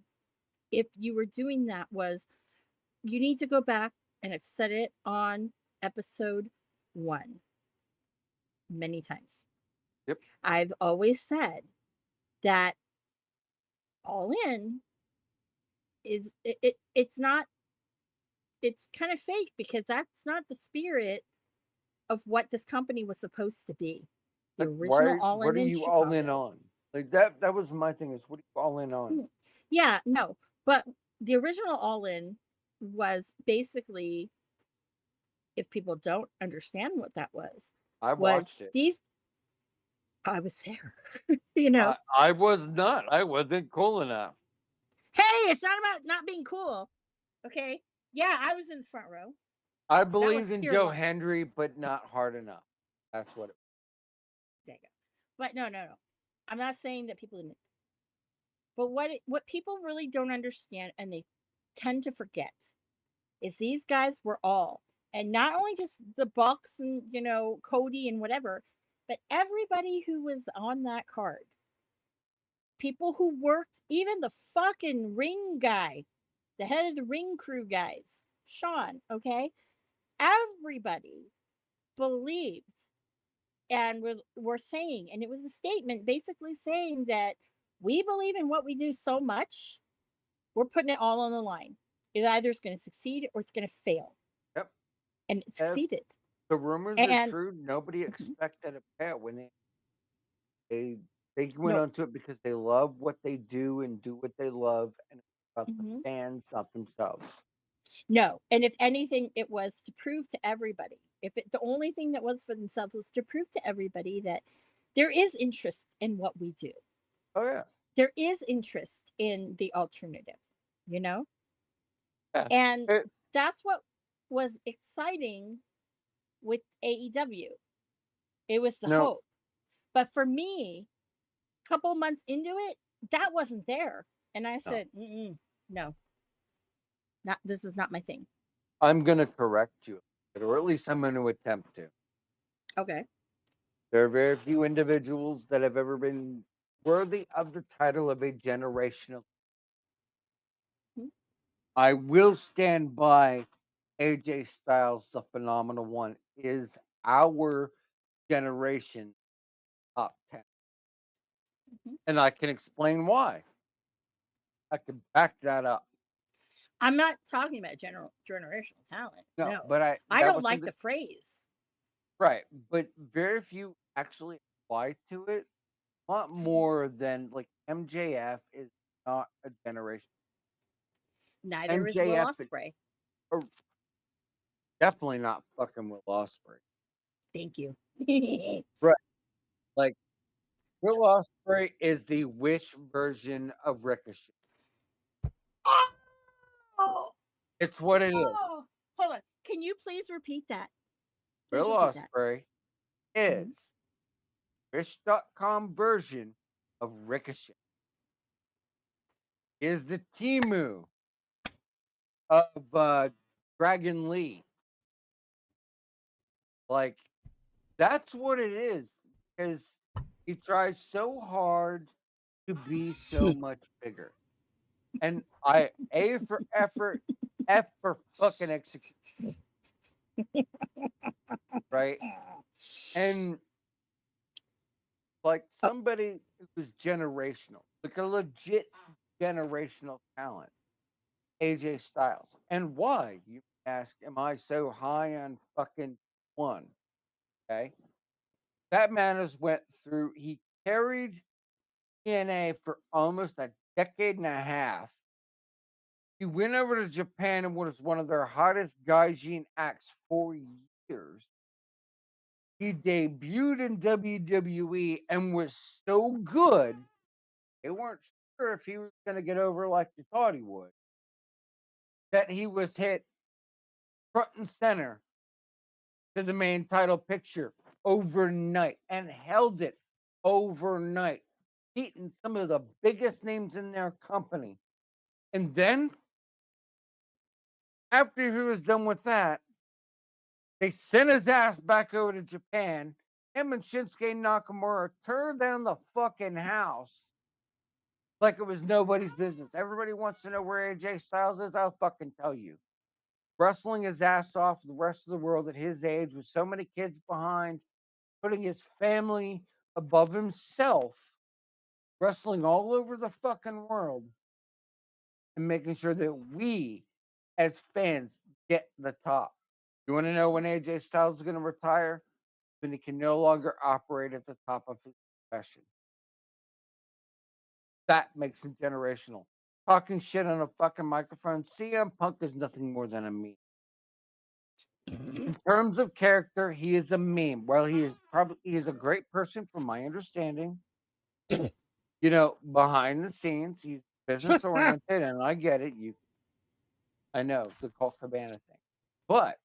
if you were doing that was you need to go back, and I've said it on episode 1 many times. yep. I've always said that All In it's not, it's kind of fake because that's not the spirit of what this company was supposed to be. The Like, original All what In are in you all in Chicago. on? Like that was my thing is what are you all in on? Yeah, no, but the original All In was basically, if people don't understand what that I was watched it. these I was there, you know. I was not. I wasn't cool enough. Hey, it's not about not being cool. Okay. Yeah, I was in the front row. I That was believed in pure Joe luck. Hendry, but not hard enough. That's what it There you go. But no, no, no. I'm not saying that people didn't. But what people really don't understand and they tend to forget is these guys were all, and not only just the Bucks and Cody and whatever, but everybody who was on that card. People who worked, even the fucking ring guy, the head of the ring crew guys, Sean, okay? Everybody believed and were saying, and it was a statement basically saying that we believe in what we do so much, we're putting it all on the line. It either is going to succeed or it's going to fail. Yep. And it If succeeded. the rumors are And true, nobody mhm, expected a pair when they they went no, onto it because they love what they do and do what they love and it's about the mhm, fans, not themselves. no. And if anything, it was to prove to everybody. The only thing that was for themselves was to prove to everybody that there is interest in what we do. Oh yeah. There is interest in the alternative, you know? Yeah. And It, that's what was exciting with AEW. It was the no, hope. But for me, a couple months into it, that wasn't there. And I no. said, no, not this is not my thing. I'm gonna correct you, or at least I'm gonna attempt to. Okay. There are very few individuals that have ever been worthy of the title of a generational. Mhm. I will stand by AJ Styles, the phenomenal one, is our generation top 10. Mhm. And I can explain why. I can back that up. I'm not talking about generational talent. No, No, but I that don't wasn't like the the phrase. right. But very few actually apply to it. A lot more than like MJF is not a generation. Neither is Will MJF is Osprey. or definitely not fucking Will Ospreay. Thank you. Right. Like Will Ospreay is the Wish version of Ricochet. Oh, It's what it is. oh, hold on. Can you please repeat that? Please Will repeat that. Ospreay is Mhm. Wish.com version of Ricochet. Is the Timu of Dragon Lee. Like that's what it is. Because he tries so hard to be so much bigger. And A for effort, F for fucking execution, right? And like Oh, somebody who's generational, like a legit generational talent, AJ Styles. And why, you ask, am I so high on fucking one? Okay. That man has went through, he carried TNA for almost a decade and a half. He went over to Japan and was one of their hottest gaijin acts for years. He debuted in WWE and was so good, they weren't sure if he was going to get over like they thought he would. That he was hit front and center to the main title picture overnight and held it overnight, beating some of the biggest names in their company. And then, after he was done with that, they sent his ass back over to Japan. Him and Shinsuke Nakamura turned down the fucking house like it was nobody's business. Everybody wants to know where AJ Styles is. I'll fucking tell you. Wrestling his ass off the rest of the world at his age with so many kids behind, putting his family above himself, wrestling all over the fucking world, and making sure that we as fans get the top. You want to know when AJ Styles is going to retire? when he can no longer operate at the top of his profession. That makes him generational. Talking shit on a fucking microphone. CM Punk is nothing more than a meme. In terms of character, he is a meme. Well, he is a great person from my understanding. Behind the scenes, he's business oriented, and I get it. I know the Colt Cabana thing, but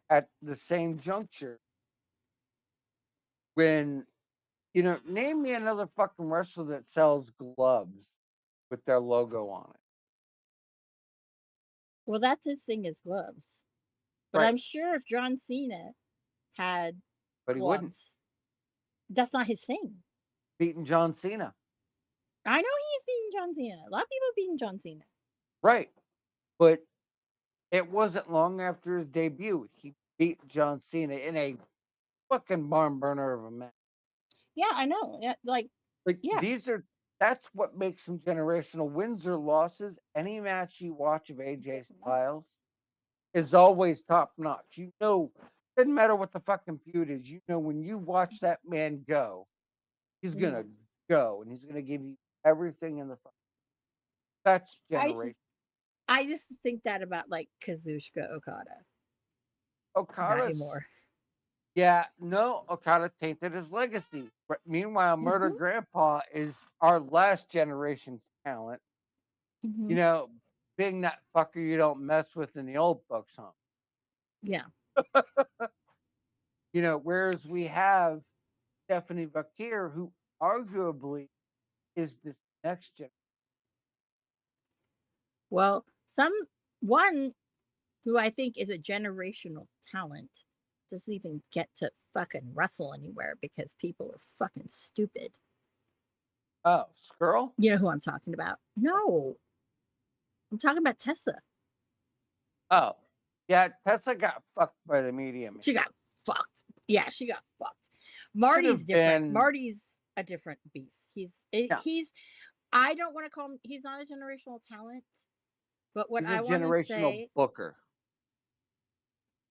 at the same juncture, when name me another fucking wrestler that sells gloves with their logo on it. Well, that's his thing is gloves. But Right. I'm sure if John Cena had But he wouldn't. gloves, that's not his thing. Beating John Cena. I know he's beating John Cena. A lot of people beating John Cena. Right. But it wasn't long after his debut. He beat John Cena in a fucking barn burner of a match. Yeah, I know. Yeah, yeah. That's what makes them generational wins or losses. Any match you watch of AJ Styles is always top notch. Doesn't matter what the fucking feud is. When you watch that man go, he's gonna go and he's gonna give you everything in the. That's generation. I just think that about like Kazuchika Okada. Okada. Not anymore. Yeah, no, Okada tainted his legacy. But meanwhile, Murder Grandpa is our last generation's talent. Being that fucker you don't mess with in the old folks' home. Yeah. Whereas we have Stephanie Bakir, who arguably is this next generation. Well, one who I think is a generational talent doesn't even get to fucking wrestle anywhere because people are fucking stupid. Oh, Skrull? You know who I'm talking about? No. I'm talking about Tessa. Oh. Yeah, Tessa got fucked by the media. She got fucked. Yeah, she got fucked. Marty's different. Marty's a different beast. He's I don't want to call him, he's not a generational talent, but what I want to say, booker.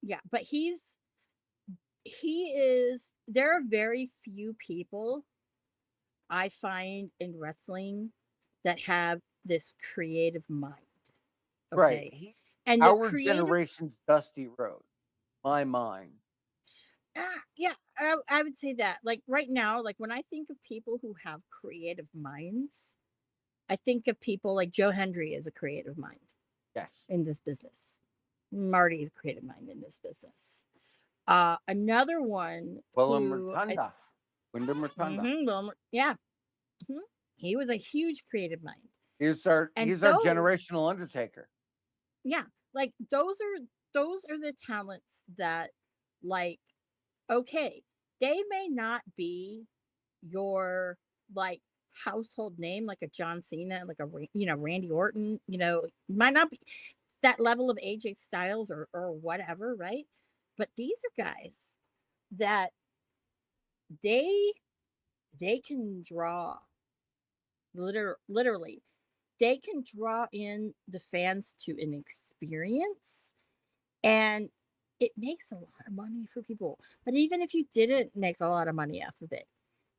Yeah, but he is, there are very few people I find in wrestling that have this creative mind. Okay. Right. And our generation's Dusty Rhodes. My mind. Yeah, I would say that. Like right now, like when I think of people who have creative minds, I think of people like Joe Hendry as a creative mind. Yes. In this business. Marty's a creative mind in this business. Another one. Wyndham Rotunda. Yeah. He was a huge creative mind. He's our generational Undertaker. Yeah. Like those are the talents that, like, okay, they may not be your like household name like a John Cena, like a Randy Orton, might not be that level of AJ Styles or whatever, right? But these are guys that they can draw literally they can draw in the fans to an experience, and it makes a lot of money for people. But even if you didn't make a lot of money off of it,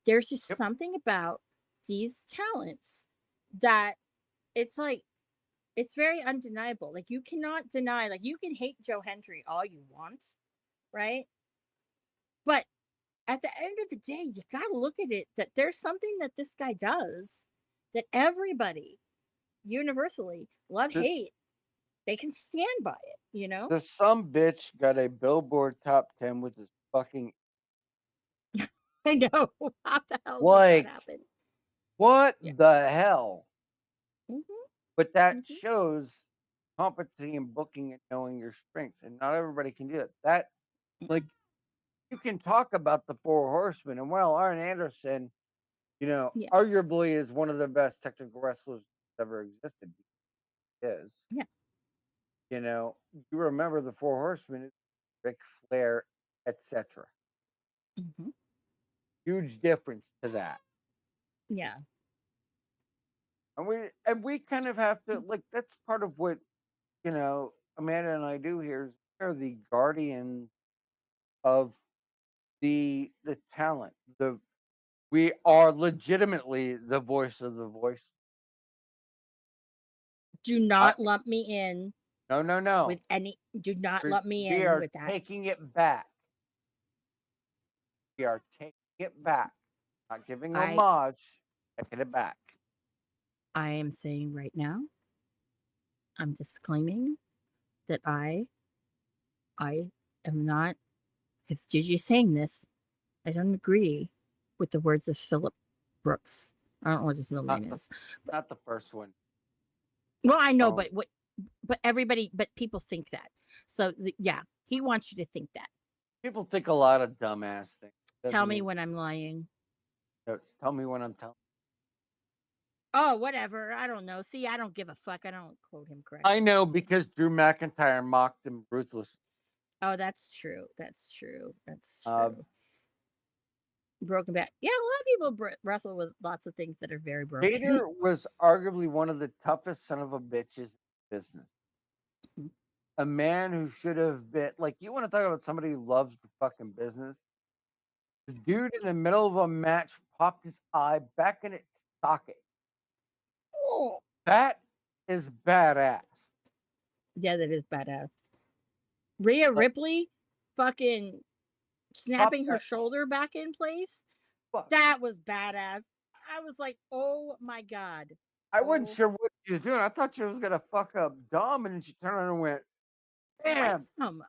there's just something about these talents that it's like, it's very undeniable. Like you cannot deny, like you can hate Joe Hendry all you want, right? But at the end of the day, you got to look at it that there's something that this guy does that everybody universally love, hate, they can stand by it, The some bitch got a Billboard top 10 with his fucking. I know. How the hell did that happen? What the hell? Mm-hmm. But that shows competency in booking and knowing your strengths, and not everybody can do it. That, like, you can talk about the Four Horsemen, and Arn Anderson, arguably is one of the best technical wrestlers that ever existed. He is. Yeah. You remember the Four Horsemen, Ric Flair, etc. Huge difference to that. Yeah. And we kind of have to, like, that's part of what, Amanda and I do here is we're the guardians of the talent. We are legitimately the voice of the voice. Do I, not lump me in no, no, no. with any. Do not We lump me we in are with that. taking it back. We are taking it back. Not giving I homage. Taking it back. I am saying right now, I'm disclaiming that I am not, because Gigi saying this, I don't agree with the words of Philip Brooks. I don't know what his middle Not name the is. not the first one. Well, I know, Oh, but everybody, but people think that. So yeah, he wants you to think that. people think a lot of dumbass things. Tell Doesn't me mean when I'm lying. tell me when I'm telling. Oh, whatever. I don't know. See, I don't give a fuck. I don't quote him I correctly. know because Drew McIntyre mocked him ruthlessly. Oh, that's true. That's true. That's Uh, true. Broken back. Yeah, a lot of people wrestle with lots of things that are very broken. Vader was arguably one of the toughest son of a bitches in business. A man who should have been like, you want to talk about somebody who loves the fucking business? The dude in the middle of a match popped his eye back in its socket. Oh, That is badass. yeah, that is badass. Rhea Like, Ripley fucking pop snapping her that shoulder back in place. fuck. That was badass. I was like, oh my God. I wasn't Oh, sure what she was doing. I thought she was gonna fuck up Dom, and then she turned around and went, "Damn!" wham.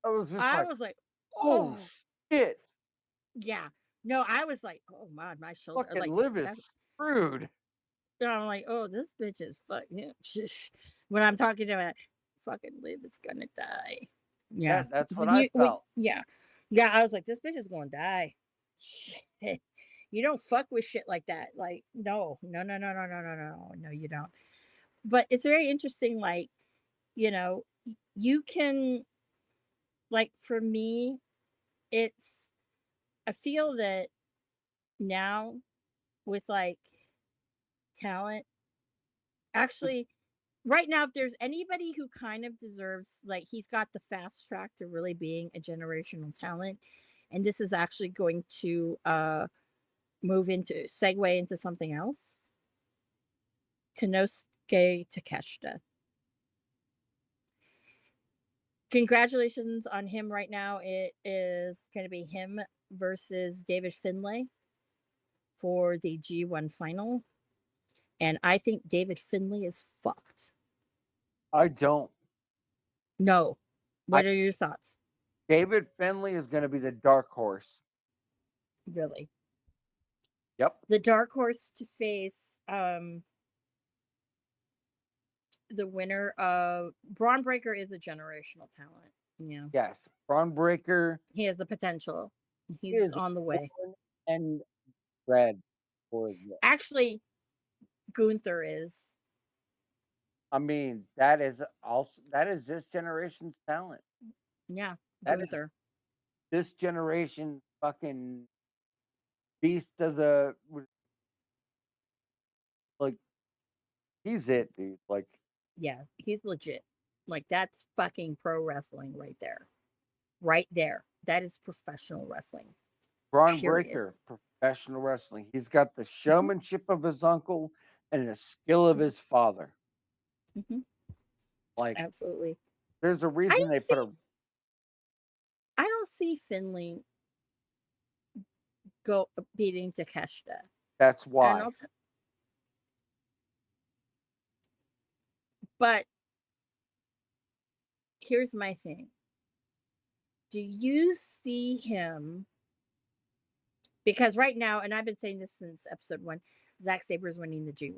I was just I like, was like, "Oh oh, shit!" yeah. No, I was like, oh my, my shoulder. Fucking Like, Liv is that's, screwed. I'm like, oh, this bitch is fucking. When I'm talking about fucking Liv is gonna die. Yeah. That's what I felt. Yeah. Yeah. I was like, this bitch is gonna die. Shit. You don't fuck with shit like that. Like, no, no, no, no, no, no, no, no, no, you don't. But it's very interesting. Like, you can, like, for me, it's, I feel that now with like talent, actually, right now, if there's anybody who kind of deserves, like, he's got the fast track to really being a generational talent, and this is actually going to move into segue into something else. Konosuke Takeshita. Congratulations on him right now. It is going to be him versus David Finlay for the G1 final. And I think David Finlay is fucked. I don't. No. I What are your thoughts? David Finley is going to be the dark horse. Really? Yep. The dark horse to face the winner of Braun Breaker is a generational talent. Yeah. Yes. Braun Breaker He has the potential. He's is on the way. born and bred for this. Actually, Gunther is. I mean, that is this generation's talent. Yeah, That is Gunther. this generation's fucking beast of the like. He's it, dude. Like Yeah, he's legit. Like, that's fucking pro wrestling right there. Right there. That is professional wrestling. Braun Period. Breaker, professional wrestling. He's got the Mhm, showmanship of his uncle and the skill of mhm, his father. mhm. Like, Absolutely. there's a I reason don't they put see a. I don't see Finley go beating Takeshita. That's And why. but here's my thing. Do you see him? Because right now, and I've been saying this since episode 1, Zack Sabre is winning the G1.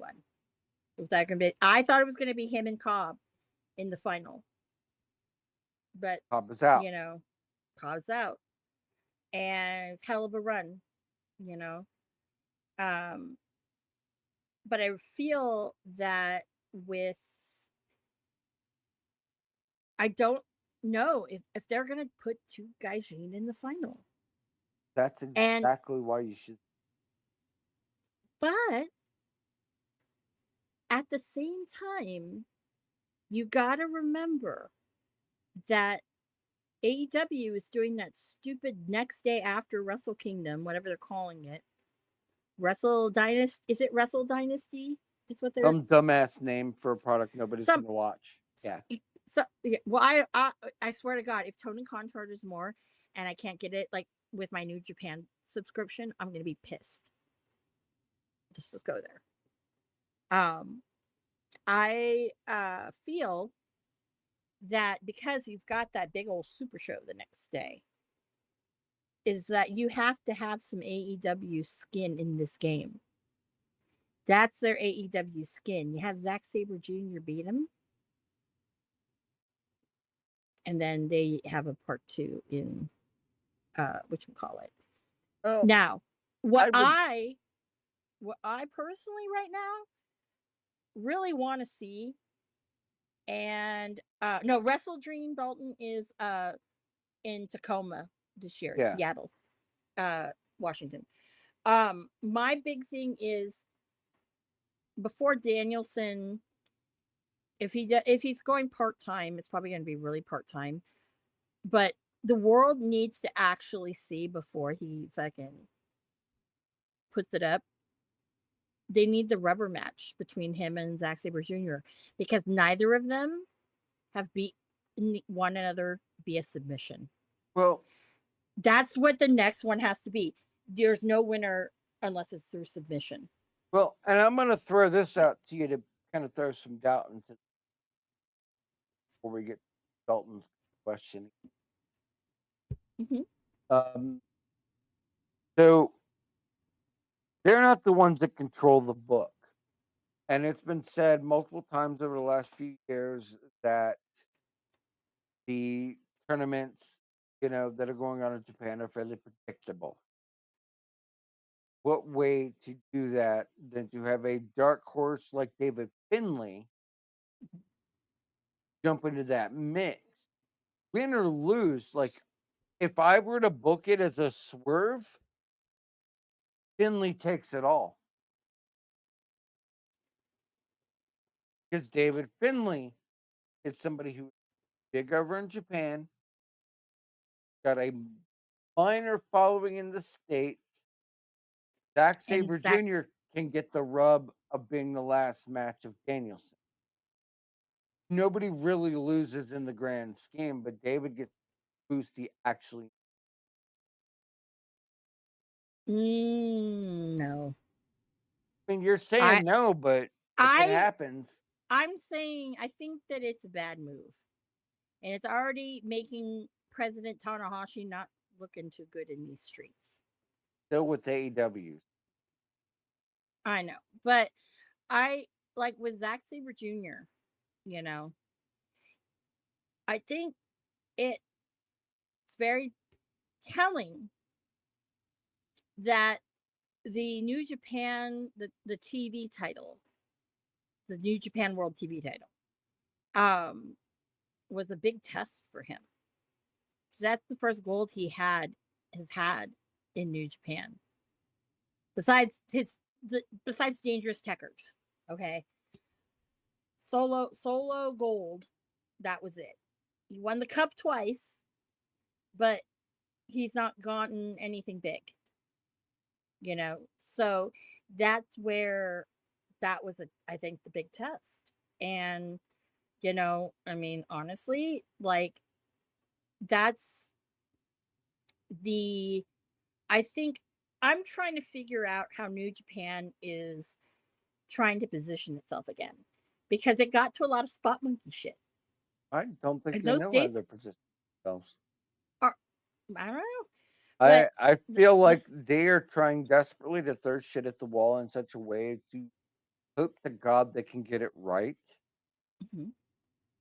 Is that gonna be? I thought it was gonna be him and Cobb in the final, but Pop is out. you know, Cobb's out, and it's hell of a run, you know. Um, but I feel that with, I don't know if they're gonna put two Gaijin in the final, That's and exactly why you should. but at the same time, you got to remember that AEW is doing that stupid next day after Wrestle Kingdom, whatever they're calling it. Wrestle Dynasty. Is it Wrestle Dynasty? Is what they're Some dumbass name for a product nobody's some. gonna watch. Yeah. So yeah, well, I swear to God, if Tony Khan charges more and I can't get it like with my New Japan subscription, I'm gonna be pissed. Just go there. I feel that because you've got that big old super show the next day, is that you have to have some AEW skin in this game. That's their AEW skin. You have Zack Sabre Jr. beat him, and then they have a part 2 in which we call it. Well, Now, I what would. I what I personally right now really want to see, and no, Wrestle Dream Dalton is in Tacoma this year, Yeah. Seattle, Washington. My big thing is before Danielson, if he's going part-time, it's probably going to be really part-time, but the world needs to actually see before he fucking puts it up. They need the rubber match between him and Zack Sabre Jr. because neither of them have beat one another via submission. Well, That's what the next one has to be. There's no winner unless it's through submission. well, and I'm gonna throw this out to you to kind of throw some doubt into before we get to Dalton's question. Mm-hmm. So they're not the ones that control the book. And it's been said multiple times over the last few years that the tournaments, that are going on in Japan are fairly predictable. What way to do that than to have a dark horse like David Finlay jump into that mix? Win or lose, like if I were to book it as a swerve, Finlay takes it all. Because David Finlay is somebody who's big over in Japan, got a minor following in the States. Zack And Sabre Jr. can get the rub of being the last match of Danielson. Nobody really loses in the grand scheme, but David gets the boost he actually. No. I mean, you're I saying no, but if it I happens, I'm saying I think that it's a bad move. And it's already making President Tanahashi not looking too good in these streets. still with AEW. I know. But I like with Zack Sabre Jr., you know, I think it's very telling that the New Japan, the TV title, the New Japan World TV title, um, was a big test for him. So that's the first gold he has had in New Japan. Besides Dangerous Techers, okay, solo gold, that was it. He won the cup twice, but he's not gotten anything big, so that's where that was I think the big test. And I mean, honestly, like, that's the I think I'm trying to figure out how New Japan is trying to position itself again, because it got to a lot of spot monkey shit. I don't think And they those know how days they're positioning themselves. are, I don't know, I but I feel like this they are trying desperately to throw shit at the wall in such a way to hope to God they can get it right. Mhm.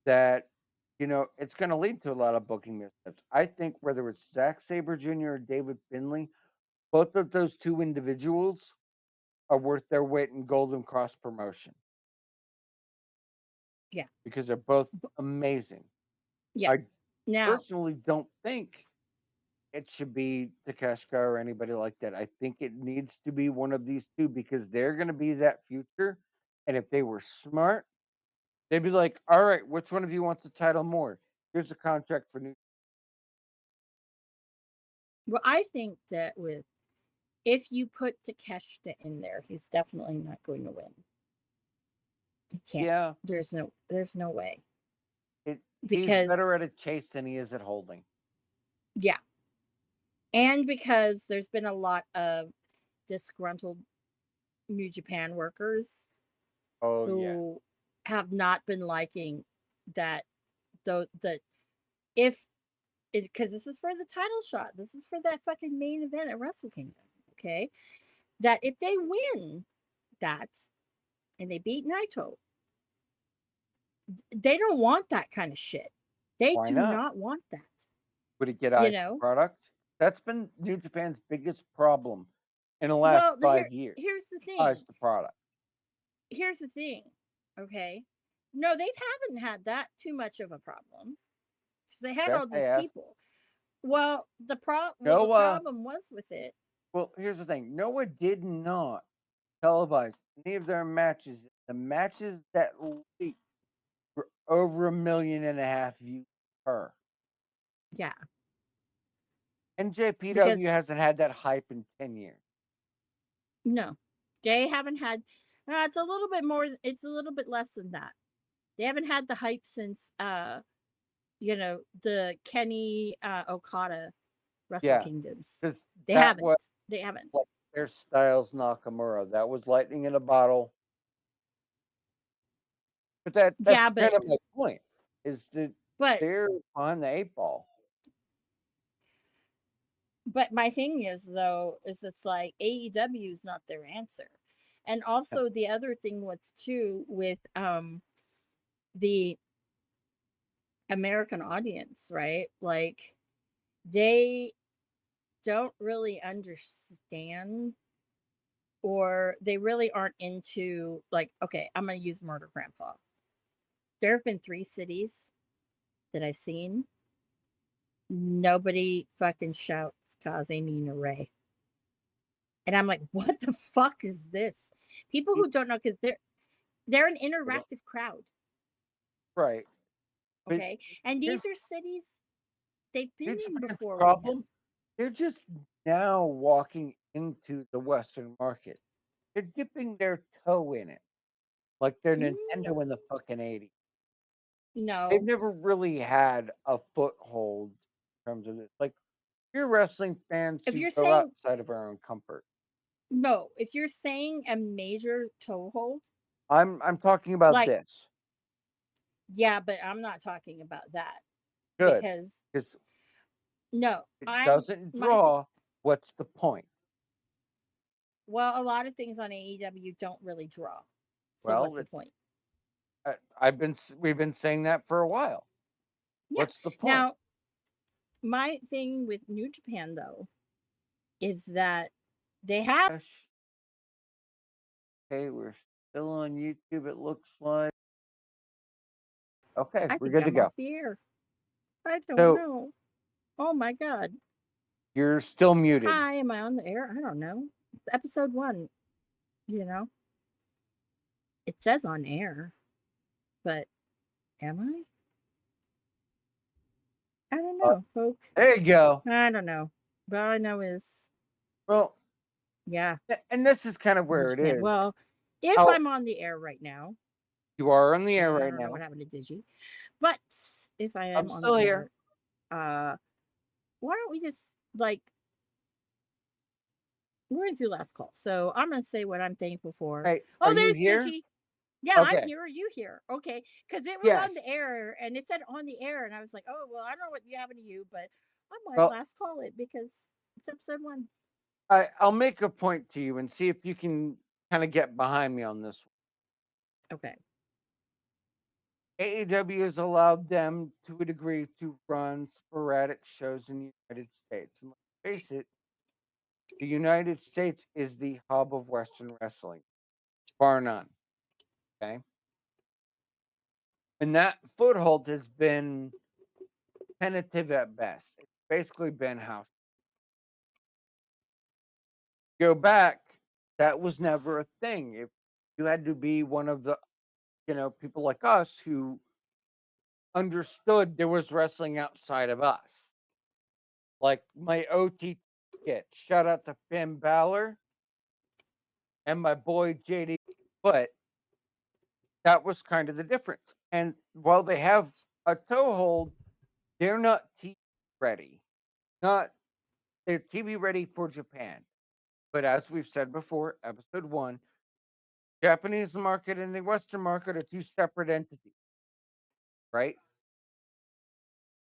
That it's going to lead to a lot of booking missteps. I think whether it's Zack Sabre Jr. or David Finlay, both of those two individuals are worth their weight in Golden Cross promotion Yeah, because they're both amazing. yeah. I Now, personally don't think it should be Takeshita or anybody like that. I think it needs to be one of these two because they're going to be that future. And if they were smart, they'd be like, all right, which one of you wants the title more? Here's the contract for New. Well, I think that with if you put Takeshita in there, he's definitely not going to win. He can't. Yeah, There's no way. he's better Because at a chase than he is at holding. yeah. And because there's been a lot of disgruntled New Japan workers Oh yeah, who have not been liking that though that if because this is for the title shot, this is for that fucking main event at Wrestle Kingdom, okay? That if they win that and they beat Naito, they don't want that kind of shit. They why do not? not want that. Would it get You eyes to know? product? That's been New Japan's biggest problem in the last Well, 5 years. here's the Eyes thing. to product. Here's the thing. Okay? No, they haven't had that too much of a problem because they had Yes, all I these asked. people. Well, the Noah. problem was with it. Well, here's the thing. Noah did not televise any of their matches. The matches that leaked were over 1.5 million views per. Yeah, NJPW because hasn't had that hype in 10 years. no, they haven't had. It's a little bit more. It's a little bit less than that. They haven't had the hype since the Kenny Okada Wrestle Yeah, Kingdoms. because They that was haven't. They haven't. like their Styles Nakamura. That was lightning in a bottle. But Yeah, that's kind of my point, is that but they're on the 8 ball. but my thing is though is it's like AEW is not their answer. And also the other thing was too with the American audience, right? Like they don't really understand or they really aren't into like okay, I'm going to use Murder Grandpa. There have been 3 cities that I've seen. Nobody fucking shouts Kaze Nina Ray. And I'm like, what the fuck is this? People who don't know, because they're an interactive crowd. Right. But Okay. And here's these are cities they've been New in Japan's before with him. problem. They're just now walking into the Western market. They're dipping their toe in it, like they're Mm, Nintendo in the fucking 80s. They've no. never really had a foothold in terms of this. Like, we're wrestling fans If who you're go saying outside of our own comfort. no, if you're saying a major toehold, I'm talking about like, this. yeah, but I'm not talking about that Good. because Because no, it I'm doesn't my thing. draw. What's the point? Well, a lot of things on AEW don't really draw. So Well, what's the point? we've been saying that for a while. Yeah. What's the point? Now, my thing with New Japan though is that they have Okay, we're still on YouTube, it looks like. Okay, I we're think good to I'm go. off the air. I don't So know. Oh my god. you're still muted. Hi, am I on the air? I don't know. It's episode 1, you know. It says on air, but am I? I don't Uh, know, folk. there you go. I don't know. But all I know is Well, yeah, and this is kind of New where it Japan. is. Well, if How I'm on the air right now, you are on the air and I right don't know what now. happened to Digi, but if I I'm am on still the here. air, uh why don't we just like we're into last call. So I'm gonna say what I'm thankful for. Hey, are Oh, you there's here? Digi. Yeah, I'm Okay. here. Are you here? Okay, because it was on Yes. the air and it said on the air, and I was like, oh well, I don't know what happened to you, but I might Well, last call it because it's episode 1. I'll make a point to you and see if you can kind of get behind me on this Okay. one. AEW has allowed them to a degree to run sporadic shows in the United States. And let's face it, the United States is the hub of Western wrestling, bar none. Okay. And that foothold has been tentative at best. It's basically been house. Go back, that was never a thing. If you had to be one of the, people like us who understood there was wrestling outside of us. Like my OT skit. Shout out to Finn Balor and my boy JD. But that was kind of the difference. And while they have a toehold, they're not TV ready. Not they're TV ready for Japan. But as we've said before, episode 1, Japanese market and the Western market are two separate entities, right?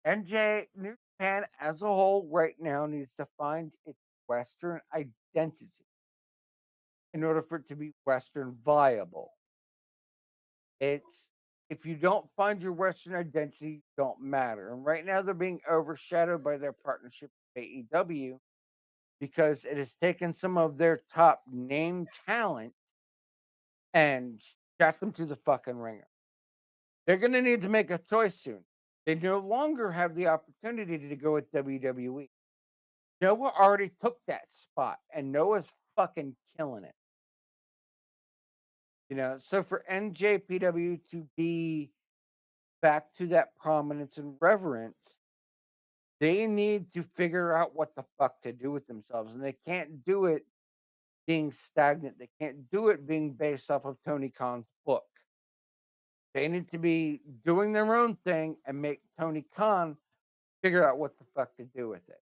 New Japan as a whole right now needs to find its Western identity in order for it to be Western viable. It's if you don't find your Western identity, you don't matter. And right now they're being overshadowed by their partnership with AEW because it has taken some of their top name talent and shot them to the fucking ringer. They're going to need to make a choice soon. They no longer have the opportunity to go with WWE. Noah already took that spot, and Noah's fucking killing it. So for NJPW to be back to that prominence and reverence, they need to figure out what the fuck to do with themselves. And they can't do it being stagnant. They can't do it being based off of Tony Khan's book. They need to be doing their own thing and make Tony Khan figure out what the fuck to do with it.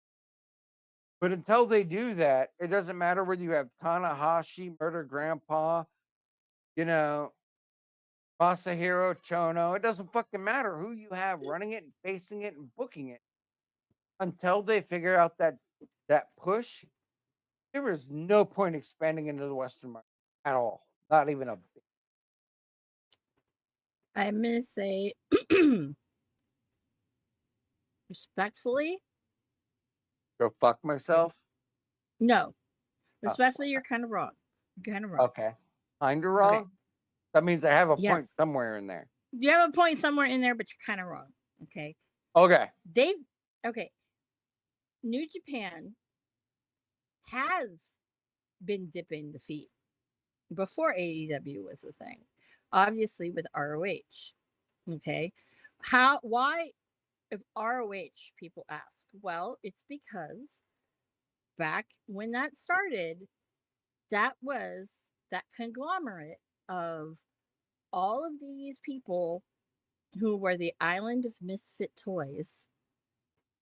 But until they do that, it doesn't matter whether you have Tanahashi, Murder Grandpa, Masahiro Chono. It doesn't fucking matter who you have running it and facing it and booking it. Until they figure out that push, there is no point expanding into the Western market at all. Not even a bit. I'm going to say respectfully. Go fuck myself? No. Respectfully, you're kind of wrong. You're kind of wrong. Okay. Kind of wrong? Okay. That means I have a point somewhere in there. You have a point somewhere in there, but you're kind of wrong. Okay. Okay. New Japan has been dipping the feet before AEW was a thing. Obviously with ROH. Okay. Why, if ROH, people ask? Well, it's because back when that started, that was that conglomerate of all of these people who were the island of misfit toys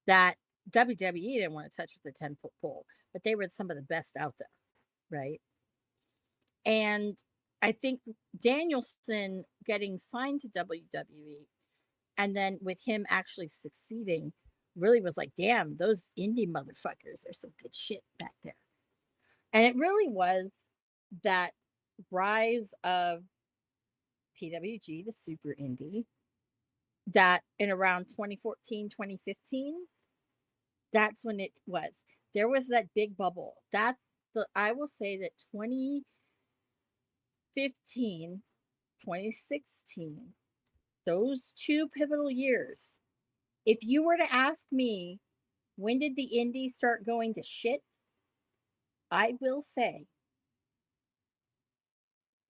that WWE didn't want to touch with the 10-foot pole, but they were some of the best out there, right? And I think Danielson getting signed to WWE and then with him actually succeeding really was like, damn, those indie motherfuckers are some good shit back there. And it really was that rise of PWG, the super indie, that in around 2014, 2015, that's when it was. There was that big bubble. I will say that 2015, 2016, those 2 pivotal years, if you were to ask me, when did the indies start going to shit? I will say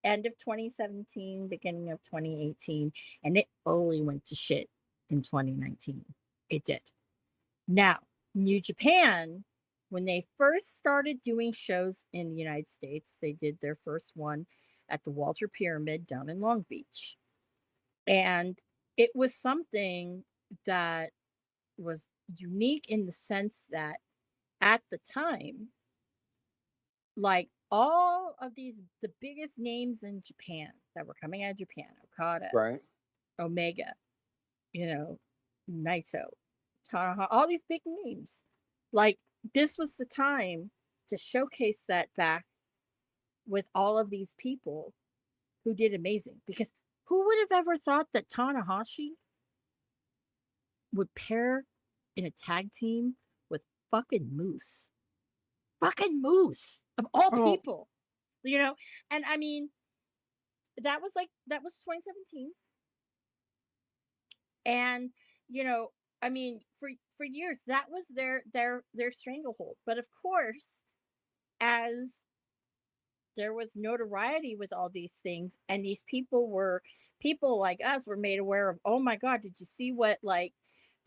end of 2017, beginning of 2018, and it only went to shit in 2019. It did. Now, New Japan, when they first started doing shows in the United States, they did their first one at the Walter Pyramid down in Long Beach. And it was something that was unique in the sense that at the time, like all of the biggest names in Japan that were coming out of Japan, Okada, right, Omega, Naito, Tanahashi, all these big names. Like this was the time to showcase that back with all of these people who did amazing. Because who would have ever thought that Tanahashi would pair in a tag team with fucking Moose? Fucking Moose of all people, and I mean, that was 2017, and I mean, for years that was their stranglehold. But of course, as there was notoriety with all these things, and these people like us were made aware of, oh my god, did you see what, like,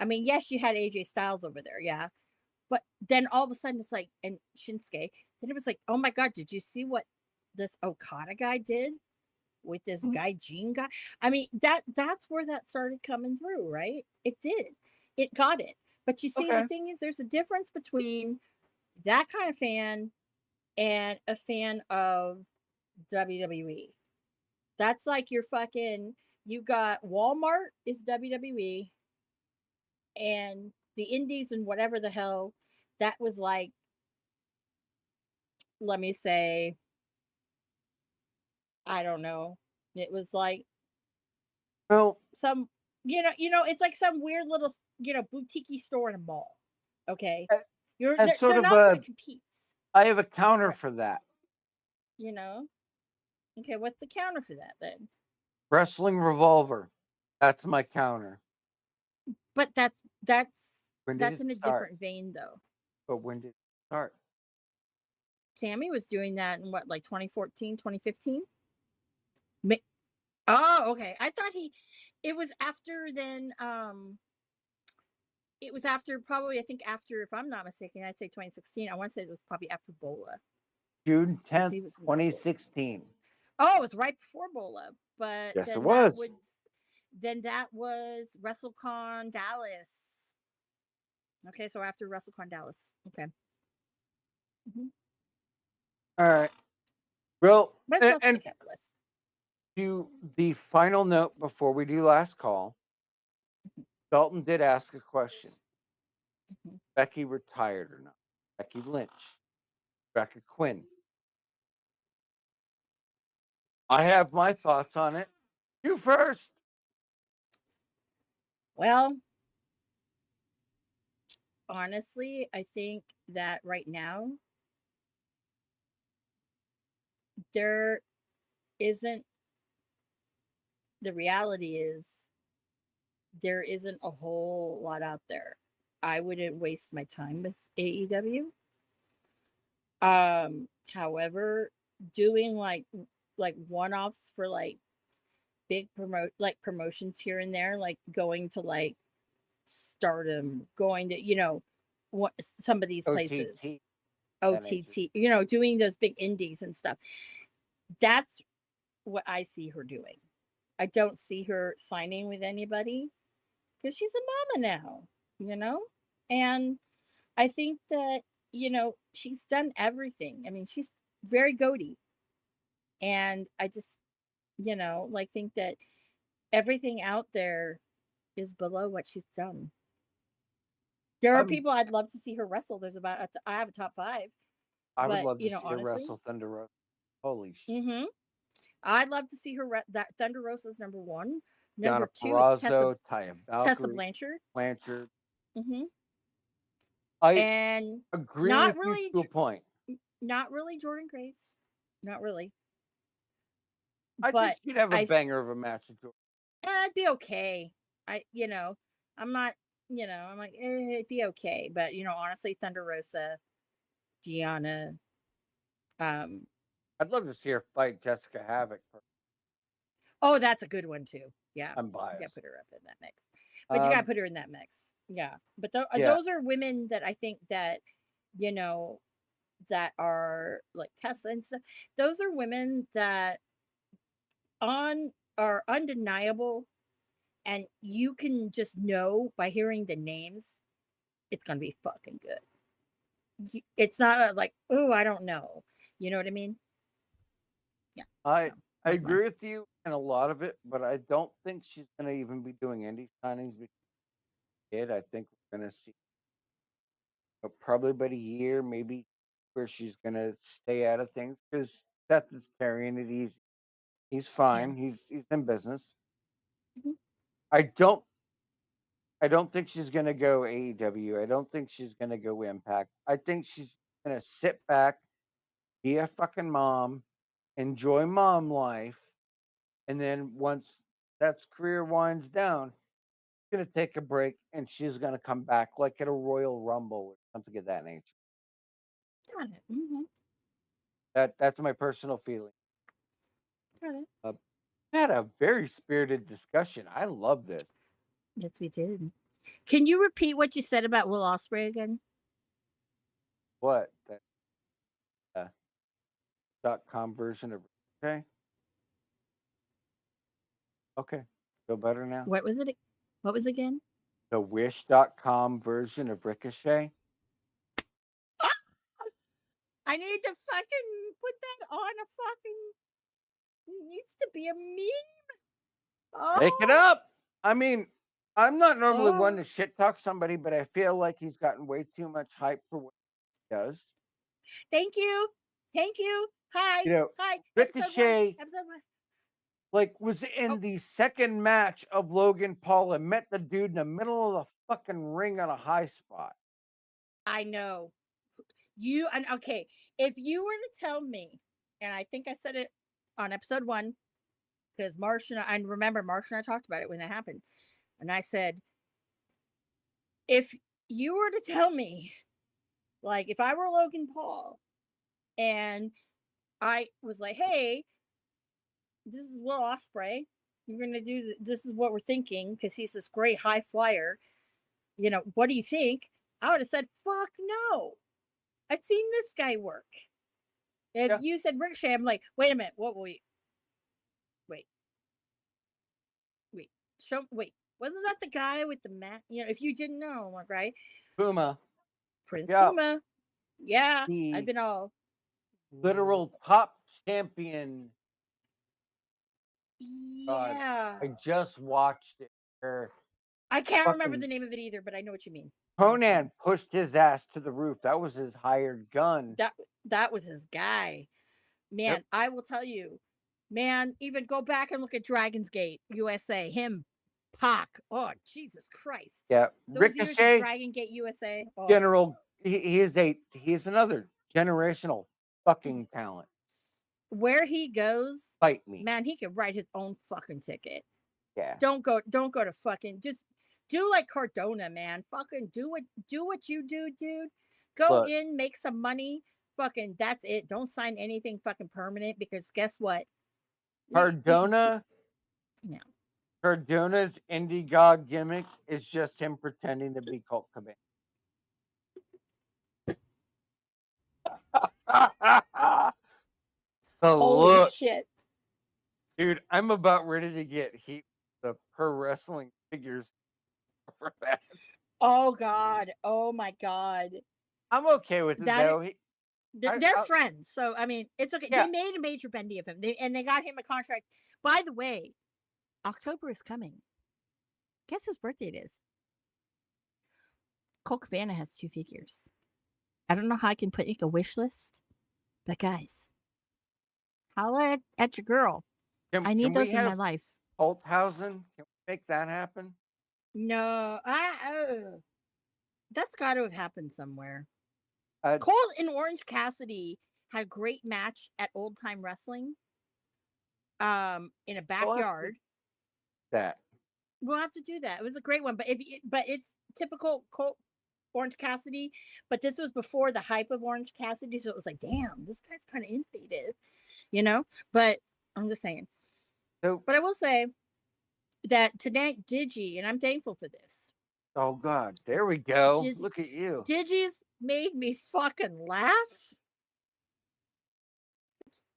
I mean, yes, you had AJ Styles over there, yeah, But then all of a sudden it's like, and Shinsuke, then it was like, oh my god, did you see what this Okada guy did with this Mhm. guy Gene guy? I mean, that's where that started coming through, right? It did. It got it. But you see, the Okay. thing is, there's a difference between that kind of fan and a fan of WWE. That's like your fucking, you got Walmart is WWE, and the indies and whatever the hell, that was like, let me say, I don't know. It was like Well, some, it's like some weird little, boutique store in a mall. Okay. a- You're as sort they're of not going a, to compete. I have a counter Right. for that. You know? Okay, what's the counter for that then? Wrestling Revolver. That's my counter. But that's When did that's it in a start? different vein though. But when did it start? Sammy was doing that in what, like 2014, 2015? Oh, okay. I thought it was after then, it was after, probably, I think after, if I'm not mistaken, I'd say 2016. I want to say it was probably after Bola. June Because 10th, he was in that Bola. 2016. Oh, it was right before Bola. But Yes, it then that was. would then that was WrestleCon Dallas. Okay, so after WrestleCon Dallas. Okay. Hmm. All right. Well, But it's and, not the and catalyst. to the final note before we do last call, Dalton did ask a question. Mhm. Becky retired or not? Becky Lynch, Rebecca Quinn. I have my thoughts on it. You first. Well, honestly, I think that right now there isn't, the reality is there isn't a whole lot out there. I wouldn't waste my time with AEW. However, doing like one-offs for like big promotions here and there, like going to like Stardom, going to, what, some of these places, OTT. That nature. OTT, doing those big indies and stuff. That's what I see her doing. I don't see her signing with anybody because she's a mama now, you know? And I think that, she's done everything. I mean, she's very goaty. And I just, like, think that everything out there is below what she's done. There are I'm, people I'd love to see her wrestle. I have a top five, I would but, love to see her honestly, wrestle Thunder Rosa. Holy shit. mm-hmm, I'd love to see her. That Thunder Rosa's number one. Deonna Number two is Purrazzo, Taya Tessa Valkyrie, Blanchard. Blanchard. Mm-hmm. I And agree not with you really, to a point. not really Jordan Grace, not really. I think But she'd have a I, banger of a match with Jordan. I'd be okay. I'm not, I'm like, it'd be okay. But honestly, Thunder Rosa, Deanna, um, I'd love to see her fight Jessica Havoc. oh, that's a good one too. Yeah, I'm you gotta biased. put her up in that mix. But you gotta Um, put her in that mix. Yeah, but yeah, those are women that I think that, you know that are like Tessa and stuff. Those are women that on are undeniable, and you can just know by hearing the names, it's gonna be fucking good. It's not like, oh, I don't know. You know what I mean? Yeah. I So I that's mine. agree with you in a lot of it, but I don't think she's gonna even be doing indie signings because kid. I think we're gonna see probably about a year, maybe, where she's gonna stay out of things because Seth is carrying it easy. He's Yeah. fine. He's in business. Mhm. I don't I don't think she's gonna go AEW. I don't think she's gonna go Impact. I think she's gonna sit back, be a fucking mom, enjoy mom life, and then once that's career winds down, she's gonna take a break and she's gonna come back like at a Royal Rumble or something of that nature. Got it. That's my personal feeling. Got it. Uh, had a very spirited discussion. I love this. Yes, we did. Can you repeat what you said about Will Ospreay again? What? The .com version of Ricochet? Okay. Feel better now? What was it? What was it again? The Wish.com version of Ricochet? I need to fucking put that on a fucking. It needs to be a meme. Make it Oh, up. I mean, I'm not normally one oh. to shit talk somebody, but I feel like he's gotten way too much hype for what he does. Thank you. Thank you. Hi. You know, Hi. Episode one. Ricochet Episode one. was Oh, in the second match of Logan Paul and met the dude in the middle of the fucking ring on a high spot. I know. You and okay. If you were to tell me, and I think I said it on episode one, because I remember Marsh and I talked about it when it happened. And I said, if you were to tell me, like, if I were Logan Paul and I was like, hey, this is Will Ospreay. We're going to do this, is what we're thinking because he's this great high flyer. You know, what do you think? I would have said, fuck no. I've seen this guy work. If Yeah. you said Ricochet, I'm like, wait a minute. Wait. Wasn't that the guy with the mat? You know, if you didn't know, right? Puma, Prince yeah, Puma. Yeah, I've the been all literal top champion. God, yeah. I just watched it. Where I can't remember fucking the name of it either, but I know what you mean. Conan pushed his ass to the roof. That was his hired gun. That was his guy. Man, Yep. I will tell you, man, even go back and look at Dragon's Gate USA. Him, Pac. Oh, Jesus Christ. Yeah, Those years of Ricochet, Dragon Gate USA. Oh. General. He is another generational fucking talent. Where he goes, Fight me. man, he could write his own fucking ticket. Yeah. Don't go to fucking, just do like Cardona, man. Fucking do what you do, dude. Go Look, in, make some money. Fucking that's it. Don't sign anything fucking permanent because guess what? Cardona. No. Cardona's indie god gimmick is just him pretending to be Colt Cabana. Holy Look, shit. dude, I'm about ready to get heat the pro wrestling figures for that. Oh god. Oh my god. I'm okay with it That though. they're friends. So I mean, it's okay. Yeah. They made a major bendy of him. They got him a contract. By the way, October is coming. Guess whose birthday it is? Colt Cabana has 2 figures. I don't know how I can put like a wish list, but guys, holla at your girl. I need those in my life. Holthausen, can we make that happen? No, that's got to have happened somewhere. Uh, Colt and Orange Cassidy had a great match at Old Time Wrestling. In a backyard. That We'll have to do that. It was a great one, but it's typical Colt Orange Cassidy, but this was before the hype of Orange Cassidy, so it was like, damn, this guy's kind of inflated, you know. But I'm just saying. So, but I will say that today, Digi, and I'm thankful for this. Oh God, there we go. Look at you. Digi's made me fucking laugh.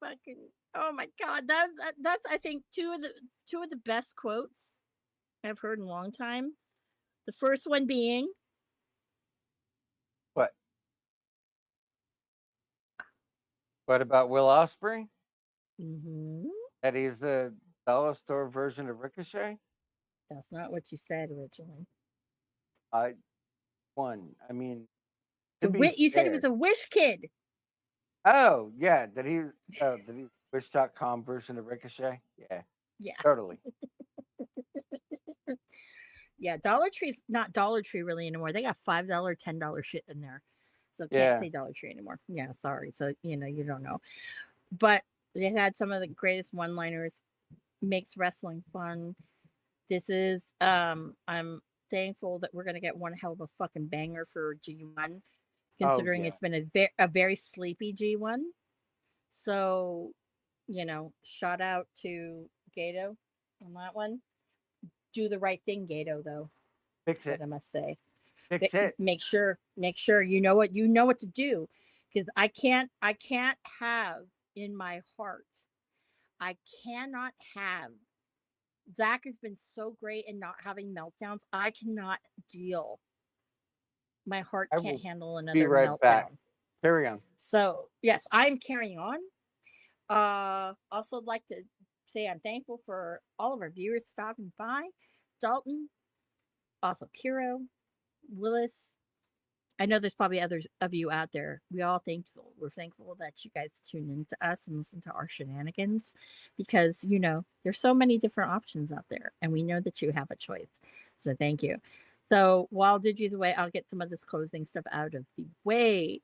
Fucking oh my god, that's I think two of the best quotes I've heard in a long time. The first one being, what? What about Will Ospreay? Mm-hmm. That he's the dollar store version of Ricochet? That's not what you said originally. I mean, you said he was a Wish kid. Oh yeah, did he Wish.com version of Ricochet? Yeah, totally. Yeah, Dollar Tree's not Dollar Tree really anymore. They got $5, $10 shit in there, so can't say Dollar Tree anymore. Yeah, sorry. So you don't know, but they had some of the greatest one-liners. Makes wrestling fun. This is I'm thankful that we're gonna get one hell of a fucking banger for G1, considering it's been a very sleepy G1. So, shout out to Gato on that one. Do the right thing, Gato, though. Fix it. I must say. Fix it. Make sure you know what to do, because I can't have in my heart, I cannot have. Zach has been so great in not having meltdowns. I cannot deal. My heart I can't will handle be another right back. meltdown. Carry on. So yes, I'm carrying on. Also like to say I'm thankful for all of our viewers stopping by. Dalton, also Kiro, Willis. I know there's probably others of you out there. We're thankful that you guys tune into us and listen to our shenanigans, because there's so many different options out there, and we know that you have a choice. So thank you. So while Digi's away, I'll get some of this closing stuff out of the way.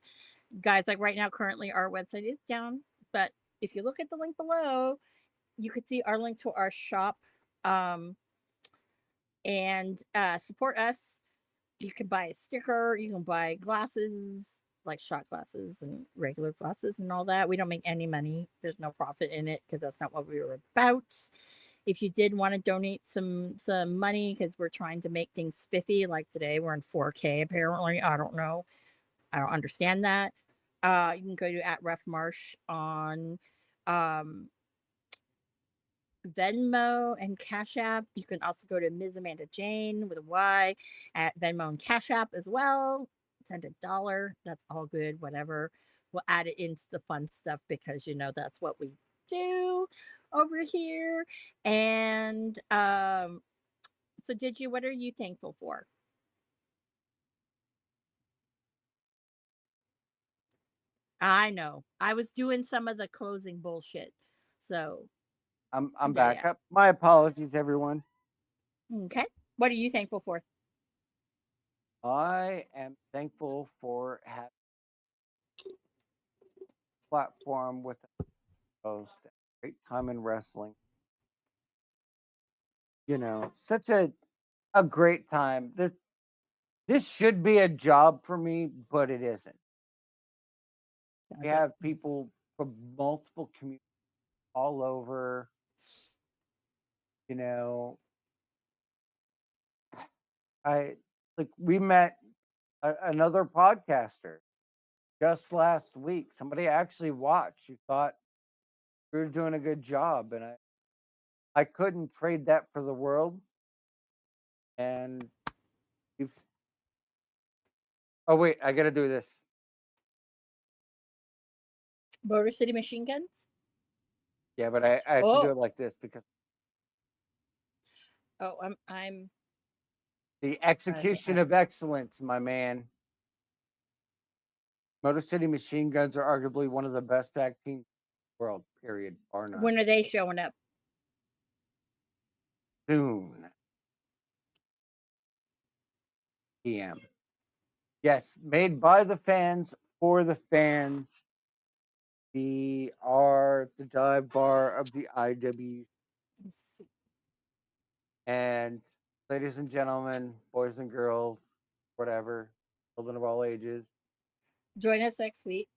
Guys, like right now, currently our website is down, but if you look at the link below, you could see our link to our shop, and support us. You can buy a sticker, you can buy glasses, like shot glasses and regular glasses and all that. We don't make any money. There's no profit in it, because that's not what we were about. If you did want to donate some money, because we're trying to make things spiffy, like today we're in 4K apparently. I don't know. I don't understand that. You can go to @RoughMarsh on Venmo and Cash App. You can also go to Ms. Amanda Jane with a Y at Venmo and Cash App as well. Send $1. That's all good. Whatever. We'll add it into the fun stuff, because that's what we do over here. And so Digi, what are you thankful for? I know. I was doing some of the closing bullshit. So I'm back up. My apologies, everyone. Okay. What are you thankful for? I am thankful for having a platform with a host. Great time in wrestling. Such a great time. This should be a job for me, but it isn't. We have people from multiple communities all over. We met another podcaster just last week. Somebody actually watched, who thought we were doing a good job, and I couldn't trade that for the world. And oh wait, I gotta do this. Motor City Machine Guns? Yeah, but I have to do it like this, because I'm the execution of excellence, my man. Motor City Machine Guns are arguably one of the best tag teams in the world, period, bar none. When are they showing up? Soon. PM. Yes, made by the fans, for the fans. We are the dive bar of the IW. And ladies and gentlemen, boys and girls, whatever, children of all ages, join us next week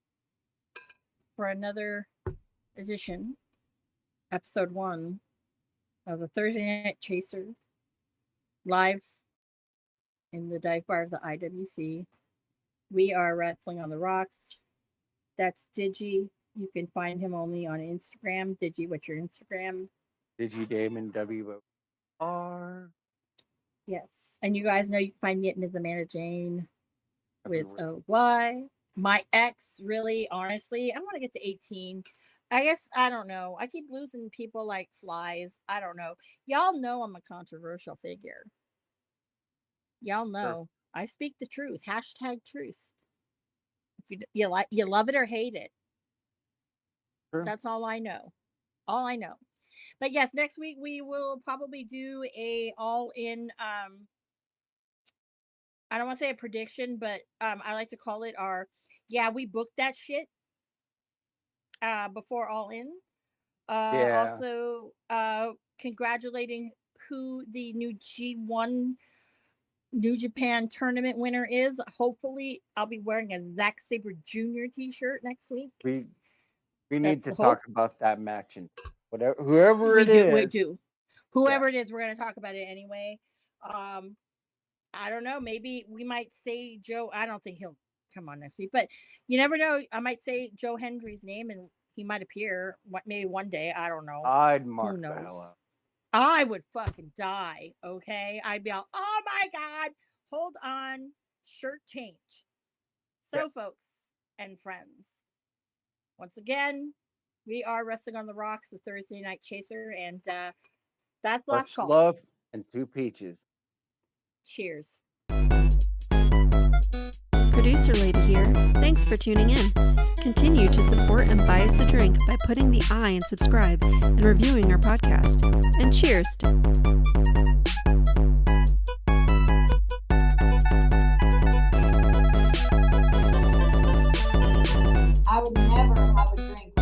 for another edition, episode 1 of the Thursday Night Chaser, live in the dive bar of the IWC. We are Wrestling on the Rocks. That's Digi. You can find him only on Instagram. Digi, what's your Instagram? Digi Damon WR. Yes. And you guys know you can find me at Ms. Amanda Jane with a Y. My ex, really, honestly, I want to get to 18. I guess, I don't know. I keep losing people like flies. I don't know. Y'all know I'm a controversial figure. Y'all know. I speak the truth. # truth. If you love it or hate it. Sure. That's all I know. All I know. But yes, next week we will probably do a all-in I don't want to say a prediction, but I like to call it we booked that shit before All In. Also congratulating who the new G1 New Japan tournament winner is. Hopefully I'll be wearing a Zack Sabre Jr. t-shirt next week. We need to talk about that match, and whoever it is. Whoever it is, we're going to talk about it anyway. I don't know. Maybe we might say Joe. I don't think he'll come on next week, but you never know. I might say Joe Hendry's name and he might appear. Maybe one day. I don't know. I'd mark Who the hell knows? out. I would fucking die. Okay, I'd be all, oh my god, hold on, shirt change. So, Yeah. folks and friends, once again, we are Wrestling on the Rocks, the Thursday Night Chaser, and that's the last Much call. love and 2 peaches. Cheers. Producer Lady here. Thanks for tuning in. Continue to support and buy us a drink by putting the I in subscribe and reviewing our podcast. And cheers to I would never have a drink